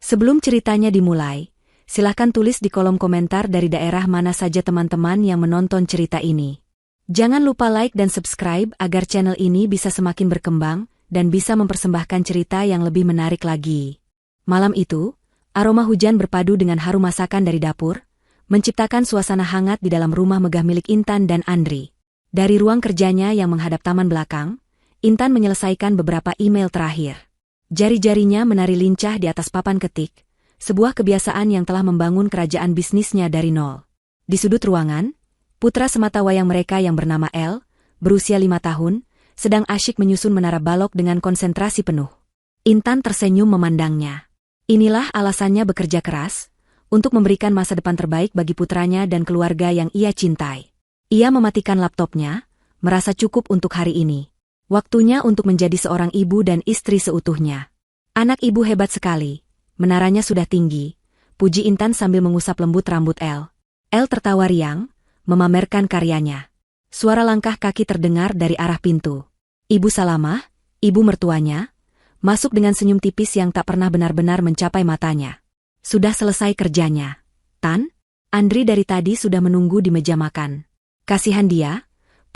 Sebelum ceritanya dimulai, silahkan tulis di kolom komentar dari daerah mana saja teman-teman yang menonton cerita ini. Jangan lupa like dan subscribe agar channel ini bisa semakin berkembang dan bisa mempersembahkan cerita yang lebih menarik lagi. Malam itu, aroma hujan berpadu dengan harum masakan dari dapur, menciptakan suasana hangat di dalam rumah megah milik Intan dan Andri. Dari ruang kerjanya yang menghadap taman belakang, Intan menyelesaikan beberapa email terakhir. Jari-jarinya menari lincah di atas papan ketik, sebuah kebiasaan yang telah membangun kerajaan bisnisnya dari nol. Di sudut ruangan, putra sematawayang mereka yang bernama El, berusia 5 tahun, sedang asyik menyusun menara balok dengan konsentrasi penuh. Intan tersenyum memandangnya. Inilah alasannya bekerja keras, untuk memberikan masa depan terbaik bagi putranya dan keluarga yang ia cintai. Ia mematikan laptopnya, merasa cukup untuk hari ini. Waktunya untuk menjadi seorang ibu dan istri seutuhnya. Anak ibu hebat sekali, menaranya sudah tinggi, puji Intan sambil mengusap lembut rambut El. El tertawa riang, memamerkan karyanya. Suara langkah kaki terdengar dari arah pintu. Ibu Salamah, ibu mertuanya, masuk dengan senyum tipis yang tak pernah benar-benar mencapai matanya. Sudah selesai kerjanya, Tan? Andri dari tadi sudah menunggu di meja makan. Kasihan dia,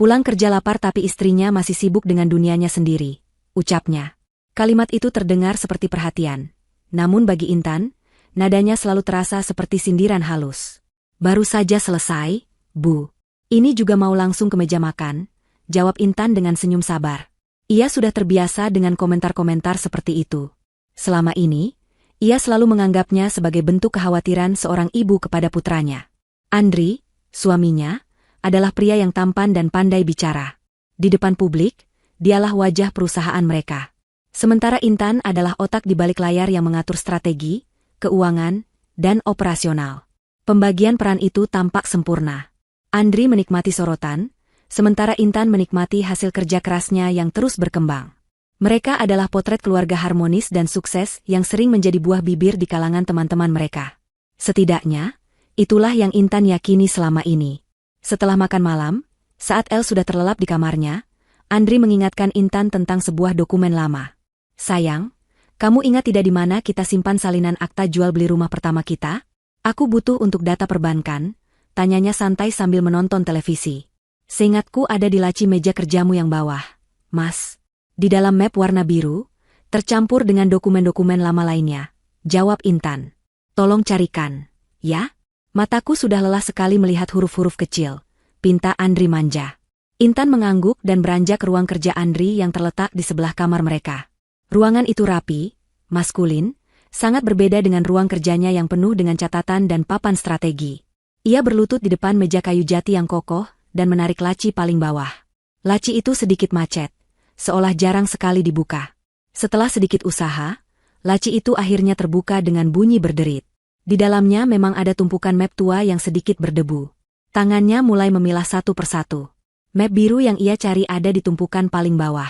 pulang kerja lapar tapi istrinya masih sibuk dengan dunianya sendiri, ucapnya. Kalimat itu terdengar seperti perhatian. Namun bagi Intan, nadanya selalu terasa seperti sindiran halus. Baru saja selesai, Bu. Ini juga mau langsung ke meja makan, jawab Intan dengan senyum sabar. Ia sudah terbiasa dengan komentar-komentar seperti itu. Selama ini, ia selalu menganggapnya sebagai bentuk kekhawatiran seorang ibu kepada putranya. Andri, suaminya, adalah pria yang tampan dan pandai bicara. Di depan publik, dialah wajah perusahaan mereka. Sementara Intan adalah otak di balik layar yang mengatur strategi, keuangan, dan operasional. Pembagian peran itu tampak sempurna. Andri menikmati sorotan, sementara Intan menikmati hasil kerja kerasnya yang terus berkembang. Mereka adalah potret keluarga harmonis dan sukses yang sering menjadi buah bibir di kalangan teman-teman mereka. Setidaknya, itulah yang Intan yakini selama ini. Setelah makan malam, saat El sudah terlelap di kamarnya, Andri mengingatkan Intan tentang sebuah dokumen lama. Sayang, kamu ingat tidak di mana kita simpan salinan akta jual beli rumah pertama kita? Aku butuh untuk data perbankan, tanyanya santai sambil menonton televisi. Seingatku ada di laci meja kerjamu yang bawah, Mas. Di dalam map warna biru, tercampur dengan dokumen-dokumen lama lainnya, jawab Intan. Tolong carikan, ya? Mataku sudah lelah sekali melihat huruf-huruf kecil, pinta Andri manja. Intan mengangguk dan beranjak ke ruang kerja Andri yang terletak di sebelah kamar mereka. Ruangan itu rapi, maskulin, sangat berbeda dengan ruang kerjanya yang penuh dengan catatan dan papan strategi. Ia berlutut di depan meja kayu jati yang kokoh dan menarik laci paling bawah. Laci itu sedikit macet, seolah jarang sekali dibuka. Setelah sedikit usaha, laci itu akhirnya terbuka dengan bunyi berderit. Di dalamnya memang ada tumpukan map tua yang sedikit berdebu. Tangannya mulai memilah satu persatu. Map biru yang ia cari ada di tumpukan paling bawah.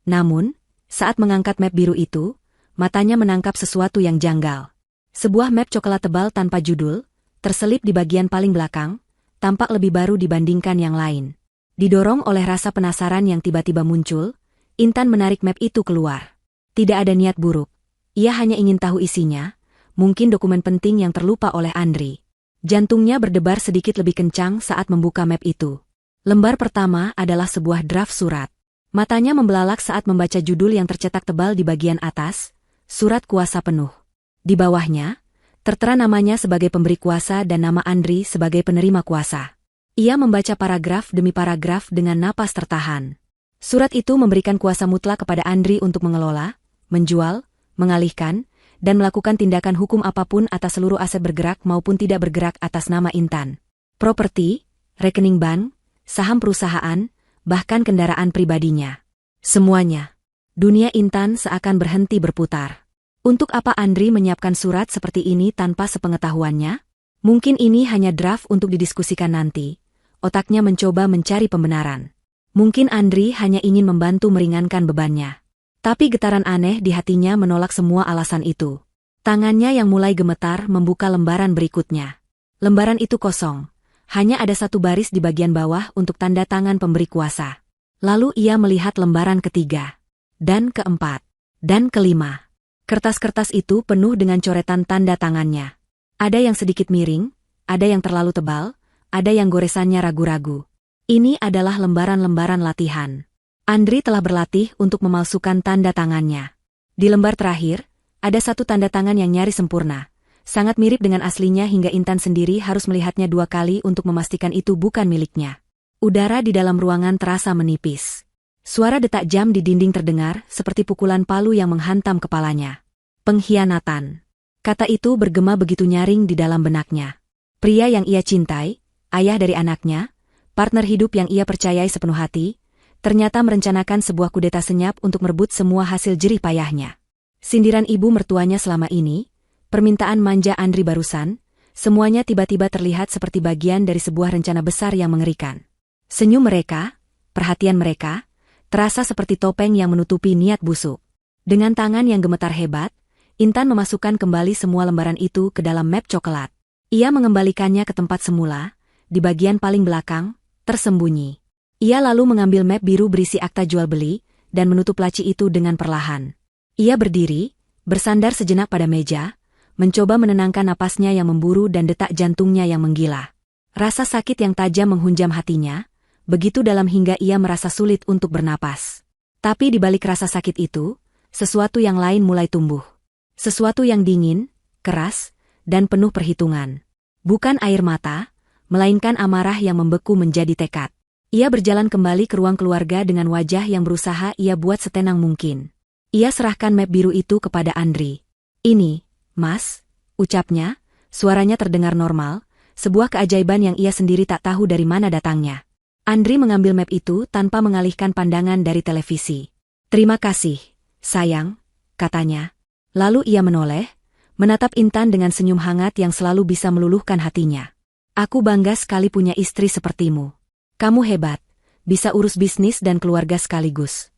Namun, saat mengangkat map biru itu, matanya menangkap sesuatu yang janggal. Sebuah map coklat tebal tanpa judul, terselip di bagian paling belakang, tampak lebih baru dibandingkan yang lain. Didorong oleh rasa penasaran yang tiba-tiba muncul, Intan menarik map itu keluar. Tidak ada niat buruk. Ia hanya ingin tahu isinya. Mungkin dokumen penting yang terlupa oleh Andri. Jantungnya berdebar sedikit lebih kencang saat membuka map itu. Lembar pertama adalah sebuah draft surat. Matanya membelalak saat membaca judul yang tercetak tebal di bagian atas, surat kuasa penuh. Di bawahnya, tertera namanya sebagai pemberi kuasa dan nama Andri sebagai penerima kuasa. Ia membaca paragraf demi paragraf dengan napas tertahan. Surat itu memberikan kuasa mutlak kepada Andri untuk mengelola, menjual, mengalihkan, dan melakukan tindakan hukum apapun atas seluruh aset bergerak maupun tidak bergerak atas nama Intan. Properti, rekening bank, saham perusahaan, bahkan kendaraan pribadinya. Semuanya. Dunia Intan seakan berhenti berputar. Untuk apa Andri menyiapkan surat seperti ini tanpa sepengetahuannya? Mungkin ini hanya draft untuk didiskusikan nanti. Otaknya mencoba mencari pembenaran. Mungkin Andri hanya ingin membantu meringankan bebannya. Tapi getaran aneh di hatinya menolak semua alasan itu. Tangannya yang mulai gemetar membuka lembaran berikutnya. Lembaran itu kosong. Hanya ada satu baris di bagian bawah untuk tanda tangan pemberi kuasa. Lalu ia melihat lembaran ketiga. Dan keempat. Dan kelima. Kertas-kertas itu penuh dengan coretan tanda tangannya. Ada yang sedikit miring, ada yang terlalu tebal, ada yang goresannya ragu-ragu. Ini adalah lembaran-lembaran latihan. Andri telah berlatih untuk memalsukan tanda tangannya. Di lembar terakhir, ada satu tanda tangan yang nyaris sempurna. Sangat mirip dengan aslinya hingga Intan sendiri harus melihatnya 2 kali untuk memastikan itu bukan miliknya. Udara di dalam ruangan terasa menipis. Suara detak jam di dinding terdengar seperti pukulan palu yang menghantam kepalanya. Pengkhianatan. Kata itu bergema begitu nyaring di dalam benaknya. Pria yang ia cintai, ayah dari anaknya, partner hidup yang ia percayai sepenuh hati, ternyata merencanakan sebuah kudeta senyap untuk merebut semua hasil jerih payahnya. Sindiran ibu mertuanya selama ini, permintaan manja Andri barusan, semuanya tiba-tiba terlihat seperti bagian dari sebuah rencana besar yang mengerikan. Senyum mereka, perhatian mereka, terasa seperti topeng yang menutupi niat busuk. Dengan tangan yang gemetar hebat, Intan memasukkan kembali semua lembaran itu ke dalam map coklat. Ia mengembalikannya ke tempat semula, di bagian paling belakang, tersembunyi. Ia lalu mengambil map biru berisi akta jual beli, dan menutup laci itu dengan perlahan. Ia berdiri, bersandar sejenak pada meja, mencoba menenangkan napasnya yang memburu dan detak jantungnya yang menggila. Rasa sakit yang tajam menghunjam hatinya, begitu dalam hingga ia merasa sulit untuk bernapas. Tapi di balik rasa sakit itu, sesuatu yang lain mulai tumbuh. Sesuatu yang dingin, keras, dan penuh perhitungan. Bukan air mata, melainkan amarah yang membeku menjadi tekad. Ia berjalan kembali ke ruang keluarga dengan wajah yang berusaha ia buat setenang mungkin. Ia serahkan map biru itu kepada Andri. "Ini, Mas," ucapnya, suaranya terdengar normal, sebuah keajaiban yang ia sendiri tak tahu dari mana datangnya. Andri mengambil map itu tanpa mengalihkan pandangan dari televisi. "Terima kasih, sayang," katanya. Lalu ia menoleh, menatap Intan dengan senyum hangat yang selalu bisa meluluhkan hatinya. "Aku bangga sekali punya istri sepertimu. Kamu hebat, bisa urus bisnis dan keluarga sekaligus."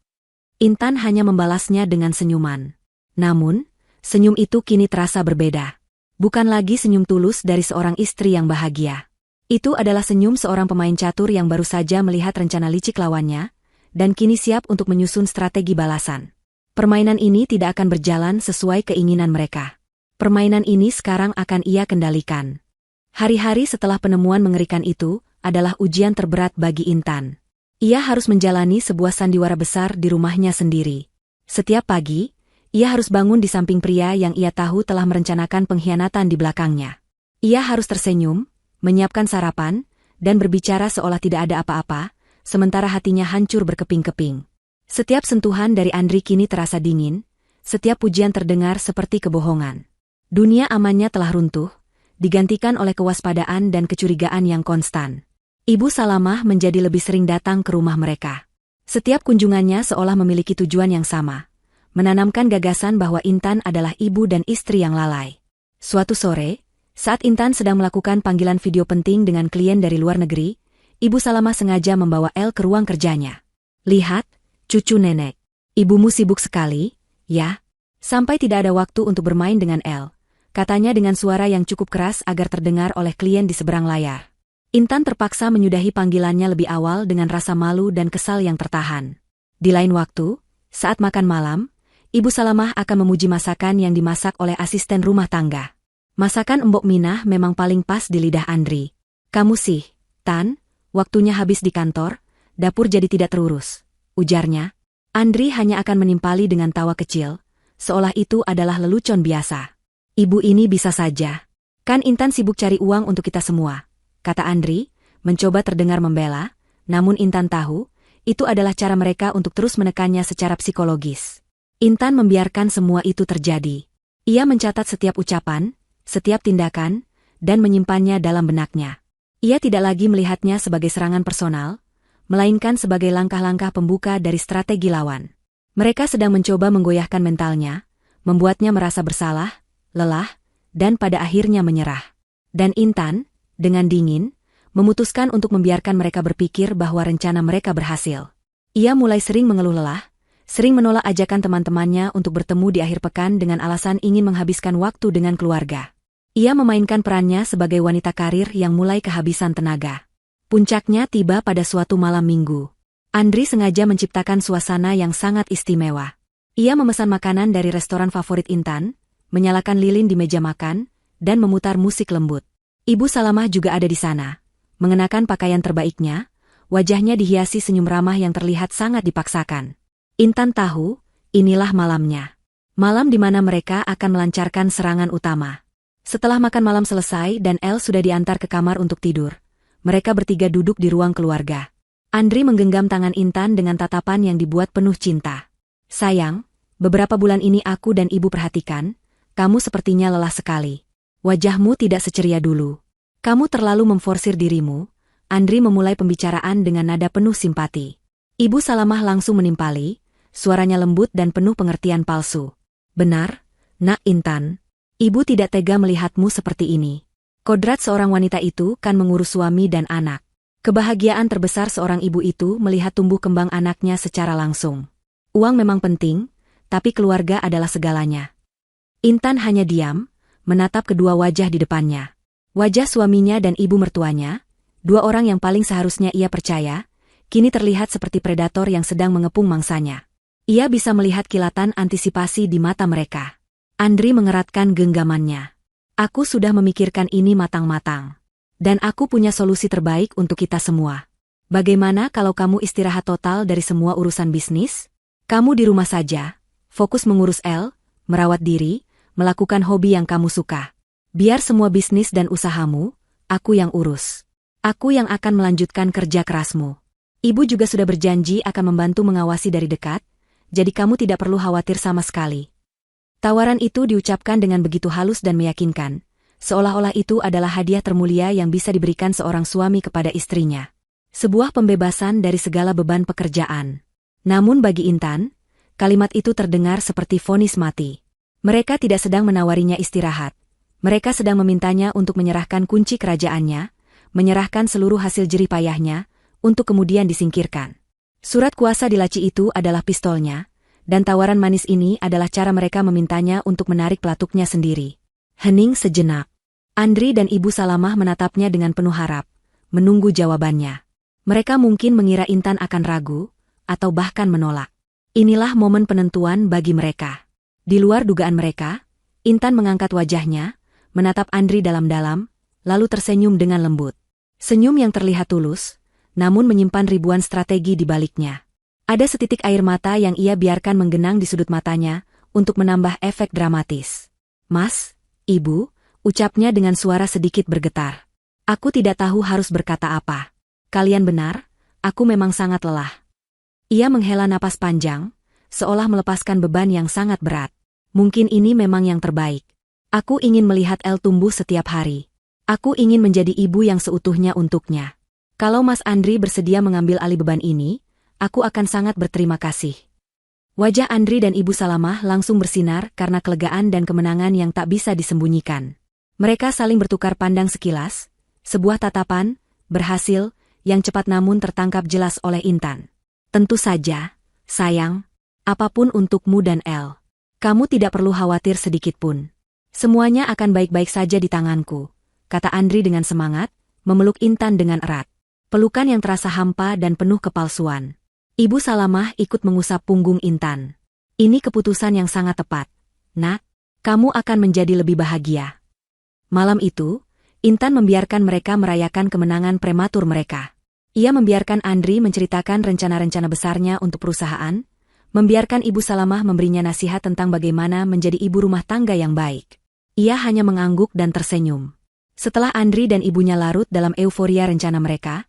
Intan hanya membalasnya dengan senyuman. Namun, senyum itu kini terasa berbeda. Bukan lagi senyum tulus dari seorang istri yang bahagia. Itu adalah senyum seorang pemain catur yang baru saja melihat rencana licik lawannya, dan kini siap untuk menyusun strategi balasan. Permainan ini tidak akan berjalan sesuai keinginan mereka. Permainan ini sekarang akan ia kendalikan. Hari-hari setelah penemuan mengerikan itu adalah ujian terberat bagi Intan. Ia harus menjalani sebuah sandiwara besar di rumahnya sendiri. Setiap pagi, ia harus bangun di samping pria yang ia tahu telah merencanakan pengkhianatan di belakangnya. Ia harus tersenyum, menyiapkan sarapan, dan berbicara seolah tidak ada apa-apa, sementara hatinya hancur berkeping-keping. Setiap sentuhan dari Andri kini terasa dingin, setiap pujian terdengar seperti kebohongan. Dunia amannya telah runtuh, digantikan oleh kewaspadaan dan kecurigaan yang konstan. Ibu Salamah menjadi lebih sering datang ke rumah mereka. Setiap kunjungannya seolah memiliki tujuan yang sama, menanamkan gagasan bahwa Intan adalah ibu dan istri yang lalai. Suatu sore, saat Intan sedang melakukan panggilan video penting dengan klien dari luar negeri, Ibu Salamah sengaja membawa El ke ruang kerjanya. "Lihat, cucu nenek. Ibumu sibuk sekali, ya? Sampai tidak ada waktu untuk bermain dengan El," katanya dengan suara yang cukup keras agar terdengar oleh klien di seberang layar. Intan terpaksa menyudahi panggilannya lebih awal dengan rasa malu dan kesal yang tertahan. Di lain waktu, saat makan malam, Ibu Salamah akan memuji masakan yang dimasak oleh asisten rumah tangga. Masakan Embok Minah memang paling pas di lidah Andri. "Kamu sih, Tan, waktunya habis di kantor, dapur jadi tidak terurus," ujarnya. Andri hanya akan menimpali dengan tawa kecil, seolah itu adalah lelucon biasa. "Ibu ini bisa saja. Kan Intan sibuk cari uang untuk kita semua," kata Andri, mencoba terdengar membela, namun Intan tahu, itu adalah cara mereka untuk terus menekannya secara psikologis. Intan membiarkan semua itu terjadi. Ia mencatat setiap ucapan, setiap tindakan, dan menyimpannya dalam benaknya. Ia tidak lagi melihatnya sebagai serangan personal, melainkan sebagai langkah-langkah pembuka dari strategi lawan. Mereka sedang mencoba menggoyahkan mentalnya, membuatnya merasa bersalah, lelah, dan pada akhirnya menyerah. Dan Intan, dengan dingin, memutuskan untuk membiarkan mereka berpikir bahwa rencana mereka berhasil. Ia mulai sering mengeluh lelah, sering menolak ajakan teman-temannya untuk bertemu di akhir pekan dengan alasan ingin menghabiskan waktu dengan keluarga. Ia memainkan perannya sebagai wanita karir yang mulai kehabisan tenaga. Puncaknya tiba pada suatu malam minggu. Andri sengaja menciptakan suasana yang sangat istimewa. Ia memesan makanan dari restoran favorit Intan, menyalakan lilin di meja makan, dan memutar musik lembut. Ibu Salamah juga ada di sana. Mengenakan pakaian terbaiknya, wajahnya dihiasi senyum ramah yang terlihat sangat dipaksakan. Intan tahu, inilah malamnya. Malam di mana mereka akan melancarkan serangan utama. Setelah makan malam selesai dan El sudah diantar ke kamar untuk tidur, mereka bertiga duduk di ruang keluarga. Andri menggenggam tangan Intan dengan tatapan yang dibuat penuh cinta. Sayang, beberapa bulan ini aku dan ibu perhatikan, kamu sepertinya lelah sekali. Wajahmu tidak seceria dulu. Kamu terlalu memforsir dirimu. Andri memulai pembicaraan dengan nada penuh simpati. Ibu Salamah langsung menimpali, suaranya lembut dan penuh pengertian palsu. Benar, Nak Intan. Ibu tidak tega melihatmu seperti ini. Kodrat seorang wanita itu kan mengurus suami dan anak. Kebahagiaan terbesar seorang ibu itu melihat tumbuh kembang anaknya secara langsung. Uang memang penting, tapi keluarga adalah segalanya. Intan hanya diam, menatap kedua wajah di depannya. Wajah suaminya dan ibu mertuanya, dua orang yang paling seharusnya ia percaya, kini terlihat seperti predator yang sedang mengepung mangsanya. Ia bisa melihat kilatan antisipasi di mata mereka. Andri mengeratkan genggamannya. Aku sudah memikirkan ini matang-matang. Dan aku punya solusi terbaik untuk kita semua. Bagaimana kalau kamu istirahat total dari semua urusan bisnis? Kamu di rumah saja, fokus mengurus El, merawat diri, melakukan hobi yang kamu suka. Biar semua bisnis dan usahamu, aku yang urus. Aku yang akan melanjutkan kerja kerasmu. Ibu juga sudah berjanji akan membantu mengawasi dari dekat, jadi kamu tidak perlu khawatir sama sekali. Tawaran itu diucapkan dengan begitu halus dan meyakinkan, seolah-olah itu adalah hadiah termulia yang bisa diberikan seorang suami kepada istrinya. Sebuah pembebasan dari segala beban pekerjaan. Namun bagi Intan, kalimat itu terdengar seperti vonis mati. Mereka tidak sedang menawarinya istirahat. Mereka sedang memintanya untuk menyerahkan kunci kerajaannya, menyerahkan seluruh hasil jerih payahnya, untuk kemudian disingkirkan. Surat kuasa di laci itu adalah pistolnya, dan tawaran manis ini adalah cara mereka memintanya untuk menarik pelatuknya sendiri. Hening sejenak. Andri dan Ibu Salamah menatapnya dengan penuh harap, menunggu jawabannya. Mereka mungkin mengira Intan akan ragu, atau bahkan menolak. Inilah momen penentuan bagi mereka. Di luar dugaan mereka, Intan mengangkat wajahnya, menatap Andri dalam-dalam, lalu tersenyum dengan lembut. Senyum yang terlihat tulus, namun menyimpan ribuan strategi di baliknya. Ada setitik air mata yang ia biarkan menggenang di sudut matanya, untuk menambah efek dramatis. Mas, Ibu, ucapnya dengan suara sedikit bergetar. Aku tidak tahu harus berkata apa. Kalian benar, aku memang sangat lelah. Ia menghela napas panjang, seolah melepaskan beban yang sangat berat. Mungkin ini memang yang terbaik. Aku ingin melihat El tumbuh setiap hari. Aku ingin menjadi ibu yang seutuhnya untuknya. Kalau Mas Andri bersedia mengambil alih beban ini, aku akan sangat berterima kasih. Wajah Andri dan Ibu Salamah langsung bersinar karena kelegaan dan kemenangan yang tak bisa disembunyikan. Mereka saling bertukar pandang sekilas, sebuah tatapan, berhasil, yang cepat namun tertangkap jelas oleh Intan. Tentu saja, sayang, apapun untukmu dan El. Kamu tidak perlu khawatir sedikit pun. Semuanya akan baik-baik saja di tanganku, kata Andri dengan semangat, memeluk Intan dengan erat. Pelukan yang terasa hampa dan penuh kepalsuan. Ibu Salamah ikut mengusap punggung Intan. Ini keputusan yang sangat tepat. Nak, kamu akan menjadi lebih bahagia. Malam itu, Intan membiarkan mereka merayakan kemenangan prematur mereka. Ia membiarkan Andri menceritakan rencana-rencana besarnya untuk perusahaan, membiarkan Ibu Salamah memberinya nasihat tentang bagaimana menjadi ibu rumah tangga yang baik. Ia hanya mengangguk dan tersenyum. Setelah Andri dan ibunya larut dalam euforia rencana mereka,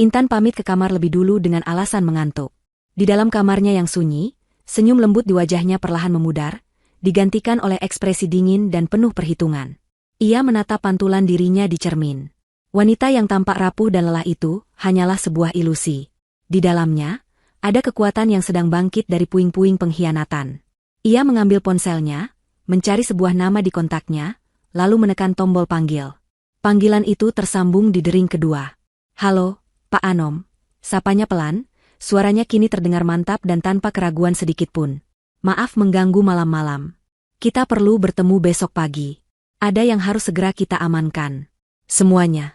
Intan pamit ke kamar lebih dulu dengan alasan mengantuk. Di dalam kamarnya yang sunyi, senyum lembut di wajahnya perlahan memudar, digantikan oleh ekspresi dingin dan penuh perhitungan. Ia menatap pantulan dirinya di cermin. Wanita yang tampak rapuh dan lelah itu hanyalah sebuah ilusi. Di dalamnya, ada kekuatan yang sedang bangkit dari puing-puing pengkhianatan. Ia mengambil ponselnya, mencari sebuah nama di kontaknya, lalu menekan tombol panggil. Panggilan itu tersambung di dering kedua. Halo, Pak Anom, sapanya pelan, suaranya kini terdengar mantap dan tanpa keraguan sedikitpun. Maaf mengganggu malam-malam. Kita perlu bertemu besok pagi. Ada yang harus segera kita amankan. Semuanya.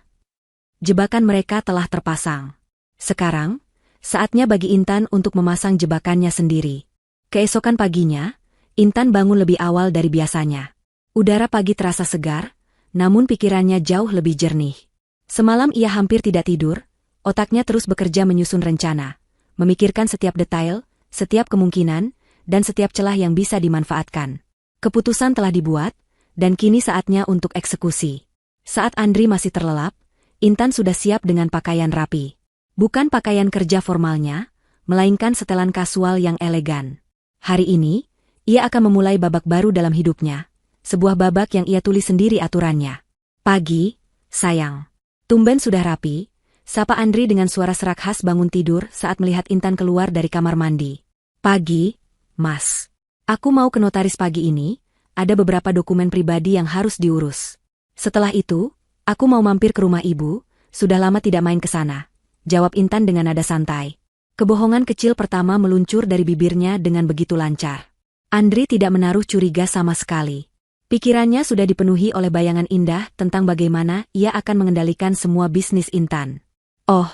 Jebakan mereka telah terpasang. Sekarang, saatnya bagi Intan untuk memasang jebakannya sendiri. Keesokan paginya, Intan bangun lebih awal dari biasanya. Udara pagi terasa segar, namun pikirannya jauh lebih jernih. Semalam ia hampir tidak tidur, otaknya terus bekerja menyusun rencana, memikirkan setiap detail, setiap kemungkinan, dan setiap celah yang bisa dimanfaatkan. Keputusan telah dibuat, dan kini saatnya untuk eksekusi. Saat Andri masih terlelap, Intan sudah siap dengan pakaian rapi. Bukan pakaian kerja formalnya, melainkan setelan kasual yang elegan. Hari ini, ia akan memulai babak baru dalam hidupnya, sebuah babak yang ia tulis sendiri aturannya. Pagi, sayang. Tumben sudah rapi, sapa Andri dengan suara serak khas bangun tidur saat melihat Intan keluar dari kamar mandi. Pagi, Mas. Aku mau ke notaris pagi ini, ada beberapa dokumen pribadi yang harus diurus. Setelah itu, aku mau mampir ke rumah ibu, sudah lama tidak main ke sana, jawab Intan dengan nada santai. Kebohongan kecil pertama meluncur dari bibirnya dengan begitu lancar. Andri tidak menaruh curiga sama sekali. Pikirannya sudah dipenuhi oleh bayangan indah tentang bagaimana ia akan mengendalikan semua bisnis Intan. Oh,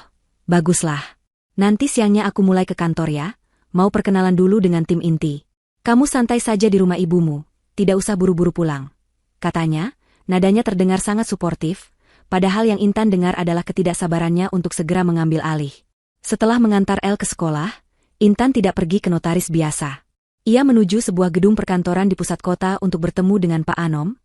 baguslah. Nanti siangnya aku mulai ke kantor ya, mau perkenalan dulu dengan tim inti. Kamu santai saja di rumah ibumu, tidak usah buru-buru pulang. Katanya, nadanya terdengar sangat suportif, padahal yang Intan dengar adalah ketidaksabarannya untuk segera mengambil alih. Setelah mengantar El ke sekolah, Intan tidak pergi ke notaris biasa. Ia menuju sebuah gedung perkantoran di pusat kota untuk bertemu dengan Pak Anom,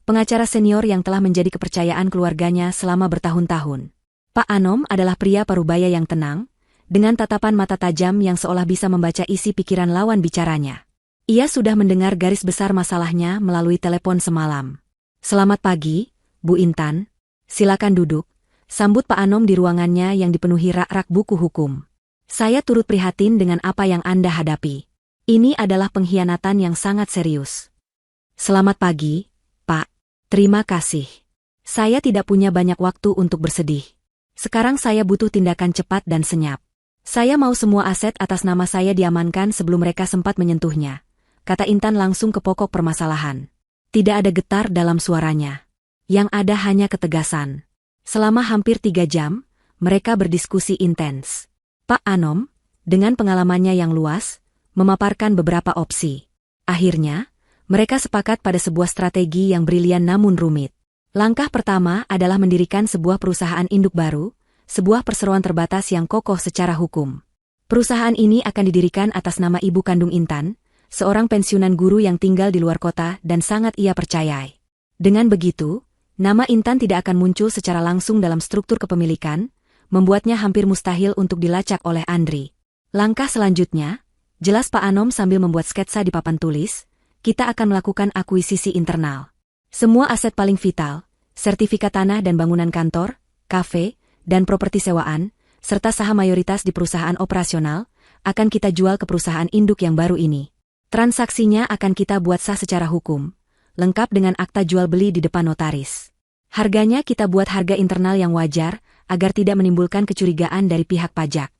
pengacara senior yang telah menjadi kepercayaan keluarganya selama bertahun-tahun. Pak Anom adalah pria parubaya yang tenang, dengan tatapan mata tajam yang seolah bisa membaca isi pikiran lawan bicaranya. Ia sudah mendengar garis besar masalahnya melalui telepon semalam. Selamat pagi, Bu Intan. Silakan duduk. Sambut Pak Anom di ruangannya yang dipenuhi rak-rak buku hukum. Saya turut prihatin dengan apa yang Anda hadapi. Ini adalah pengkhianatan yang sangat serius. Selamat pagi, Pak. Terima kasih. Saya tidak punya banyak waktu untuk bersedih. Sekarang saya butuh tindakan cepat dan senyap. Saya mau semua aset atas nama saya diamankan sebelum mereka sempat menyentuhnya, kata Intan langsung ke pokok permasalahan. Tidak ada getar dalam suaranya. Yang ada hanya ketegasan. Selama hampir 3 jam, mereka berdiskusi intens. Pak Anom, dengan pengalamannya yang luas, memaparkan beberapa opsi. Akhirnya, mereka sepakat pada sebuah strategi yang brilian namun rumit. Langkah pertama adalah mendirikan sebuah perusahaan induk baru, sebuah perseroan terbatas yang kokoh secara hukum. Perusahaan ini akan didirikan atas nama ibu kandung Intan, seorang pensiunan guru yang tinggal di luar kota dan sangat ia percayai. Dengan begitu, nama Intan tidak akan muncul secara langsung dalam struktur kepemilikan, membuatnya hampir mustahil untuk dilacak oleh Andri. Langkah selanjutnya, jelas Pak Anom sambil membuat sketsa di papan tulis, kita akan melakukan akuisisi internal. Semua aset paling vital, sertifikat tanah dan bangunan kantor, kafe, dan properti sewaan, serta saham mayoritas di perusahaan operasional, akan kita jual ke perusahaan induk yang baru ini. Transaksinya akan kita buat sah secara hukum, lengkap dengan akta jual beli di depan notaris. Harganya kita buat harga internal yang wajar, agar tidak menimbulkan kecurigaan dari pihak pajak.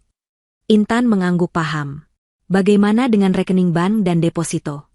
Intan mengangguk paham. Bagaimana dengan rekening bank dan deposito?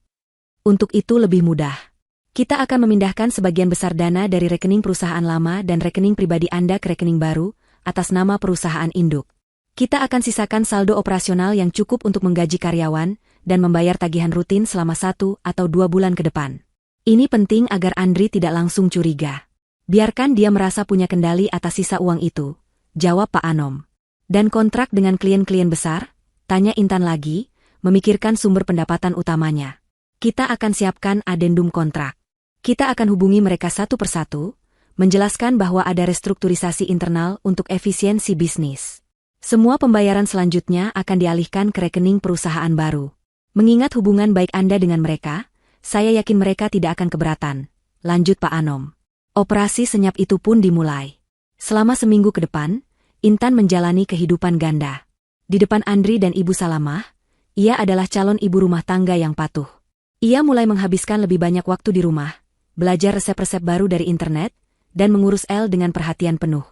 Untuk itu lebih mudah. Kita akan memindahkan sebagian besar dana dari rekening perusahaan lama dan rekening pribadi Anda ke rekening baru, atas nama perusahaan induk. Kita akan sisakan saldo operasional yang cukup untuk menggaji karyawan, dan membayar tagihan rutin selama 1 atau 2 bulan ke depan. Ini penting agar Andri tidak langsung curiga. Biarkan dia merasa punya kendali atas sisa uang itu, jawab Pak Anom. Dan kontrak dengan klien-klien besar? Tanya Intan lagi, memikirkan sumber pendapatan utamanya. Kita akan siapkan adendum kontrak. Kita akan hubungi mereka satu persatu, menjelaskan bahwa ada restrukturisasi internal untuk efisiensi bisnis. Semua pembayaran selanjutnya akan dialihkan ke rekening perusahaan baru. Mengingat hubungan baik Anda dengan mereka, saya yakin mereka tidak akan keberatan, lanjut Pak Anom. Operasi senyap itu pun dimulai. Selama seminggu ke depan, Intan menjalani kehidupan ganda. Di depan Andri dan Ibu Salamah, ia adalah calon ibu rumah tangga yang patuh. Ia mulai menghabiskan lebih banyak waktu di rumah, belajar resep-resep baru dari internet, dan mengurus El dengan perhatian penuh.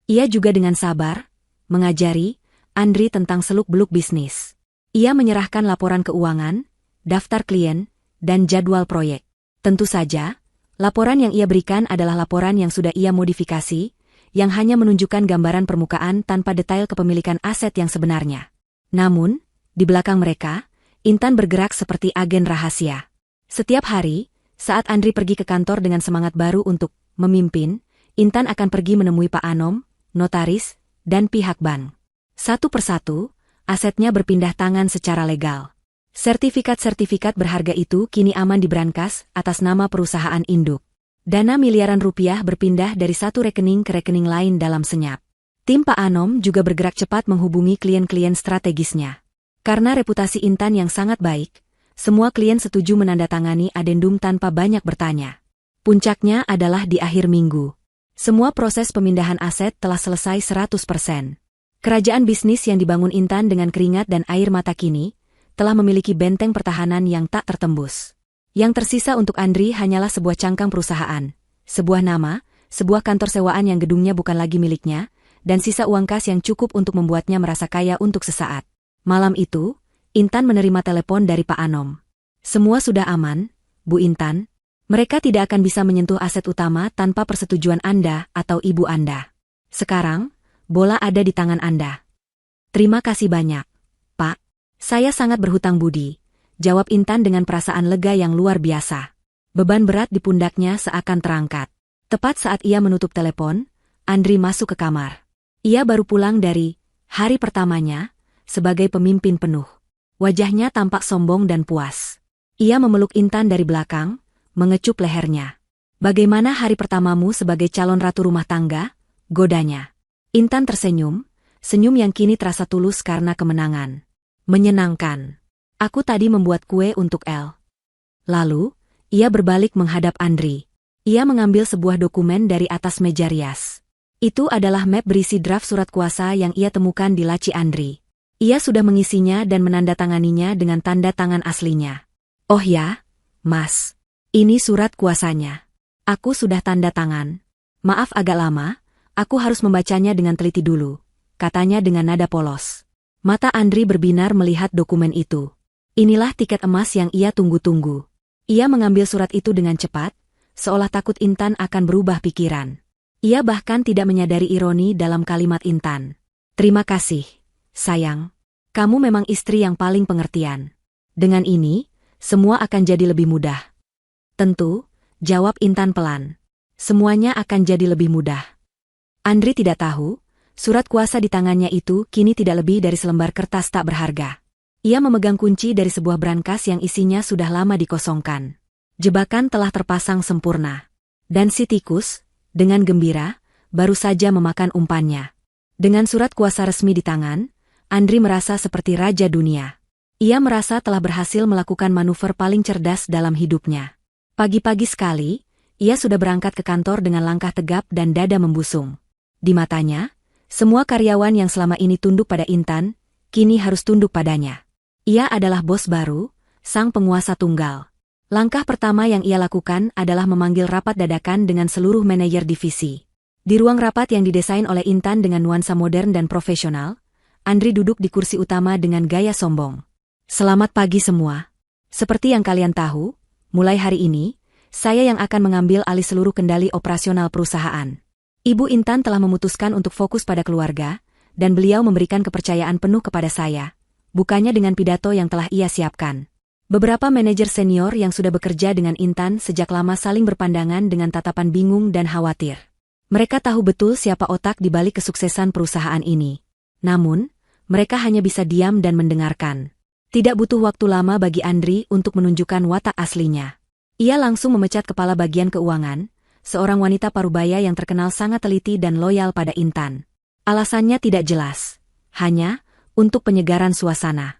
Ia juga dengan sabar, mengajari Andri tentang seluk-beluk bisnis. Ia menyerahkan laporan keuangan, daftar klien, dan jadwal proyek. Tentu saja, laporan yang ia berikan adalah laporan yang sudah ia modifikasi, yang hanya menunjukkan gambaran permukaan tanpa detail kepemilikan aset yang sebenarnya. Namun, di belakang mereka, Intan bergerak seperti agen rahasia. Setiap hari, saat Andri pergi ke kantor dengan semangat baru untuk memimpin, Intan akan pergi menemui Pak Anom, notaris, dan pihak bank. Satu persatu, asetnya berpindah tangan secara legal. Sertifikat-sertifikat berharga itu kini aman di brankas atas nama perusahaan induk. Dana miliaran rupiah berpindah dari satu rekening ke rekening lain dalam senyap. Tim Pak Anom juga bergerak cepat menghubungi klien-klien strategisnya. Karena reputasi Intan yang sangat baik, semua klien setuju menandatangani adendum tanpa banyak bertanya. Puncaknya adalah di akhir minggu. Semua proses pemindahan aset telah selesai 100%. Kerajaan bisnis yang dibangun Intan dengan keringat dan air mata kini, telah memiliki benteng pertahanan yang tak tertembus. Yang tersisa untuk Andri hanyalah sebuah cangkang perusahaan, sebuah nama, sebuah kantor sewaan yang gedungnya bukan lagi miliknya, dan sisa uang kas yang cukup untuk membuatnya merasa kaya untuk sesaat. Malam itu, Intan menerima telepon dari Pak Anom. Semua sudah aman, Bu Intan. Mereka tidak akan bisa menyentuh aset utama tanpa persetujuan Anda atau ibu Anda. Sekarang, bola ada di tangan Anda. Terima kasih banyak, Pak. Saya sangat berhutang budi, jawab Intan dengan perasaan lega yang luar biasa. Beban berat di pundaknya seakan terangkat. Tepat saat ia menutup telepon, Andri masuk ke kamar. Ia baru pulang dari hari pertamanya sebagai pemimpin penuh. Wajahnya tampak sombong dan puas. Ia memeluk Intan dari belakang, mengecup lehernya. Bagaimana hari pertamamu sebagai calon ratu rumah tangga? Godanya. Intan tersenyum, senyum yang kini terasa tulus karena kemenangan. Menyenangkan. Aku tadi membuat kue untuk El. Lalu, ia berbalik menghadap Andri. Ia mengambil sebuah dokumen dari atas meja rias. Itu adalah map berisi draft surat kuasa yang ia temukan di laci Andri. Ia sudah mengisinya dan menandatanganinya dengan tanda tangan aslinya. Oh ya, Mas. Ini surat kuasanya. Aku sudah tanda tangan. Maaf agak lama, aku harus membacanya dengan teliti dulu, katanya dengan nada polos. Mata Andri berbinar melihat dokumen itu. Inilah tiket emas yang ia tunggu-tunggu. Ia mengambil surat itu dengan cepat, seolah takut Intan akan berubah pikiran. Ia bahkan tidak menyadari ironi dalam kalimat Intan. Terima kasih, sayang. Kamu memang istri yang paling pengertian. Dengan ini, semua akan jadi lebih mudah. Tentu, jawab Intan pelan. Semuanya akan jadi lebih mudah. Andri tidak tahu, surat kuasa di tangannya itu kini tidak lebih dari selembar kertas tak berharga. Ia memegang kunci dari sebuah brankas yang isinya sudah lama dikosongkan. Jebakan telah terpasang sempurna. Dan si tikus, dengan gembira, baru saja memakan umpannya. Dengan surat kuasa resmi di tangan, Andri merasa seperti raja dunia. Ia merasa telah berhasil melakukan manuver paling cerdas dalam hidupnya. Pagi-pagi sekali, ia sudah berangkat ke kantor dengan langkah tegap dan dada membusung. Di matanya, semua karyawan yang selama ini tunduk pada Intan, kini harus tunduk padanya. Ia adalah bos baru, sang penguasa tunggal. Langkah pertama yang ia lakukan adalah memanggil rapat dadakan dengan seluruh manajer divisi. Di ruang rapat yang didesain oleh Intan dengan nuansa modern dan profesional, Andri duduk di kursi utama dengan gaya sombong. Selamat pagi semua. Seperti yang kalian tahu, mulai hari ini, saya yang akan mengambil alih seluruh kendali operasional perusahaan. Ibu Intan telah memutuskan untuk fokus pada keluarga, dan beliau memberikan kepercayaan penuh kepada saya, bukannya dengan pidato yang telah ia siapkan. Beberapa manajer senior yang sudah bekerja dengan Intan sejak lama saling berpandangan dengan tatapan bingung dan khawatir. Mereka tahu betul siapa otak di balik kesuksesan perusahaan ini. Namun, mereka hanya bisa diam dan mendengarkan. Tidak butuh waktu lama bagi Andri untuk menunjukkan watak aslinya. Ia langsung memecat kepala bagian keuangan, seorang wanita parubaya yang terkenal sangat teliti dan loyal pada Intan. Alasannya tidak jelas, hanya untuk penyegaran suasana.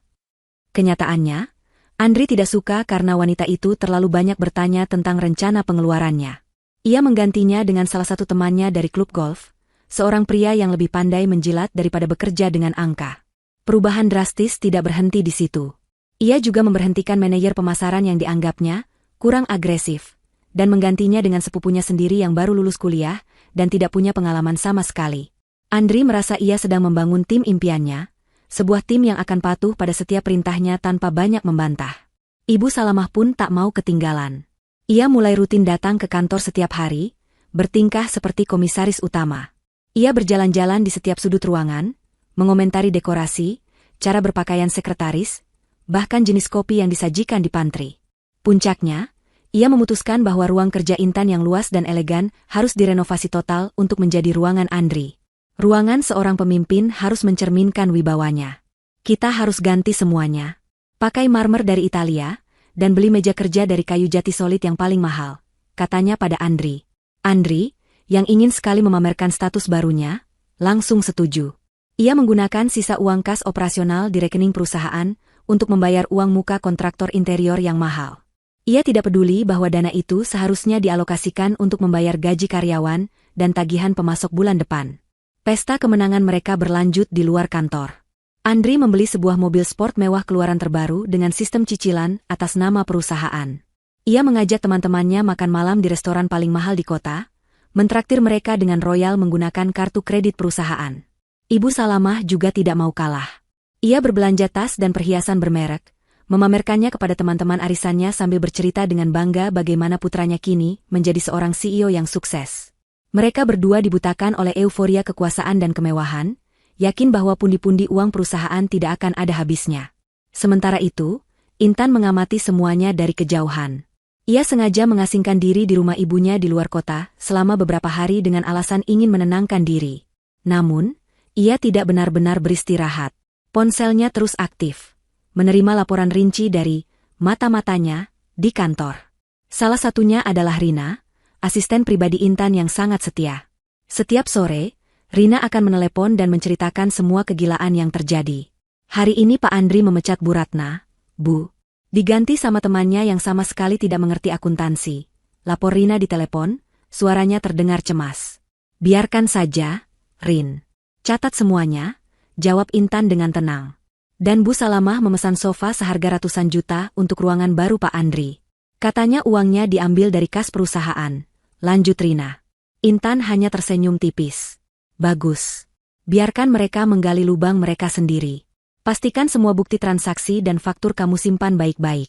Kenyataannya, Andri tidak suka karena wanita itu terlalu banyak bertanya tentang rencana pengeluarannya. Ia menggantinya dengan salah satu temannya dari klub golf, seorang pria yang lebih pandai menjilat daripada bekerja dengan angka. Perubahan drastis tidak berhenti di situ. Ia juga memberhentikan manajer pemasaran yang dianggapnya kurang agresif, dan menggantinya dengan sepupunya sendiri yang baru lulus kuliah dan tidak punya pengalaman sama sekali. Andri merasa ia sedang membangun tim impiannya, sebuah tim yang akan patuh pada setiap perintahnya tanpa banyak membantah. Ibu Salamah pun tak mau ketinggalan. Ia mulai rutin datang ke kantor setiap hari, bertingkah seperti komisaris utama. Ia berjalan-jalan di setiap sudut ruangan, mengomentari dekorasi, cara berpakaian sekretaris, bahkan jenis kopi yang disajikan di pantry. Puncaknya, ia memutuskan bahwa ruang kerja Intan yang luas dan elegan harus direnovasi total untuk menjadi ruangan Andri. Ruangan seorang pemimpin harus mencerminkan wibawanya. Kita harus ganti semuanya. Pakai marmer dari Italia, dan beli meja kerja dari kayu jati solid yang paling mahal, katanya pada Andri. Andri, yang ingin sekali memamerkan status barunya, langsung setuju. Ia menggunakan sisa uang kas operasional di rekening perusahaan untuk membayar uang muka kontraktor interior yang mahal. Ia tidak peduli bahwa dana itu seharusnya dialokasikan untuk membayar gaji karyawan dan tagihan pemasok bulan depan. Pesta kemenangan mereka berlanjut di luar kantor. Andri membeli sebuah mobil sport mewah keluaran terbaru dengan sistem cicilan atas nama perusahaan. Ia mengajak teman-temannya makan malam di restoran paling mahal di kota, mentraktir mereka dengan royal menggunakan kartu kredit perusahaan. Ibu Salamah juga tidak mau kalah. Ia berbelanja tas dan perhiasan bermerek, memamerkannya kepada teman-teman arisannya sambil bercerita dengan bangga bagaimana putranya kini menjadi seorang CEO yang sukses. Mereka berdua dibutakan oleh euforia kekuasaan dan kemewahan, yakin bahwa pundi-pundi uang perusahaan tidak akan ada habisnya. Sementara itu, Intan mengamati semuanya dari kejauhan. Ia sengaja mengasingkan diri di rumah ibunya di luar kota selama beberapa hari dengan alasan ingin menenangkan diri. Namun, ia tidak benar-benar beristirahat. Ponselnya terus aktif, menerima laporan rinci dari mata-matanya di kantor. Salah satunya adalah Rina, asisten pribadi Intan yang sangat setia. Setiap sore, Rina akan menelepon dan menceritakan semua kegilaan yang terjadi. Hari ini Pak Andri memecat Bu Ratna, Bu. Diganti sama temannya yang sama sekali tidak mengerti akuntansi. Lapor Rina di telepon, suaranya terdengar cemas. Biarkan saja, Rin. Catat semuanya, jawab Intan dengan tenang. Dan Bu Salamah memesan sofa seharga ratusan juta untuk ruangan baru Pak Andri. Katanya uangnya diambil dari kas perusahaan. Lanjut Rina. Intan hanya tersenyum tipis. Bagus. Biarkan mereka menggali lubang mereka sendiri. Pastikan semua bukti transaksi dan faktur kamu simpan baik-baik.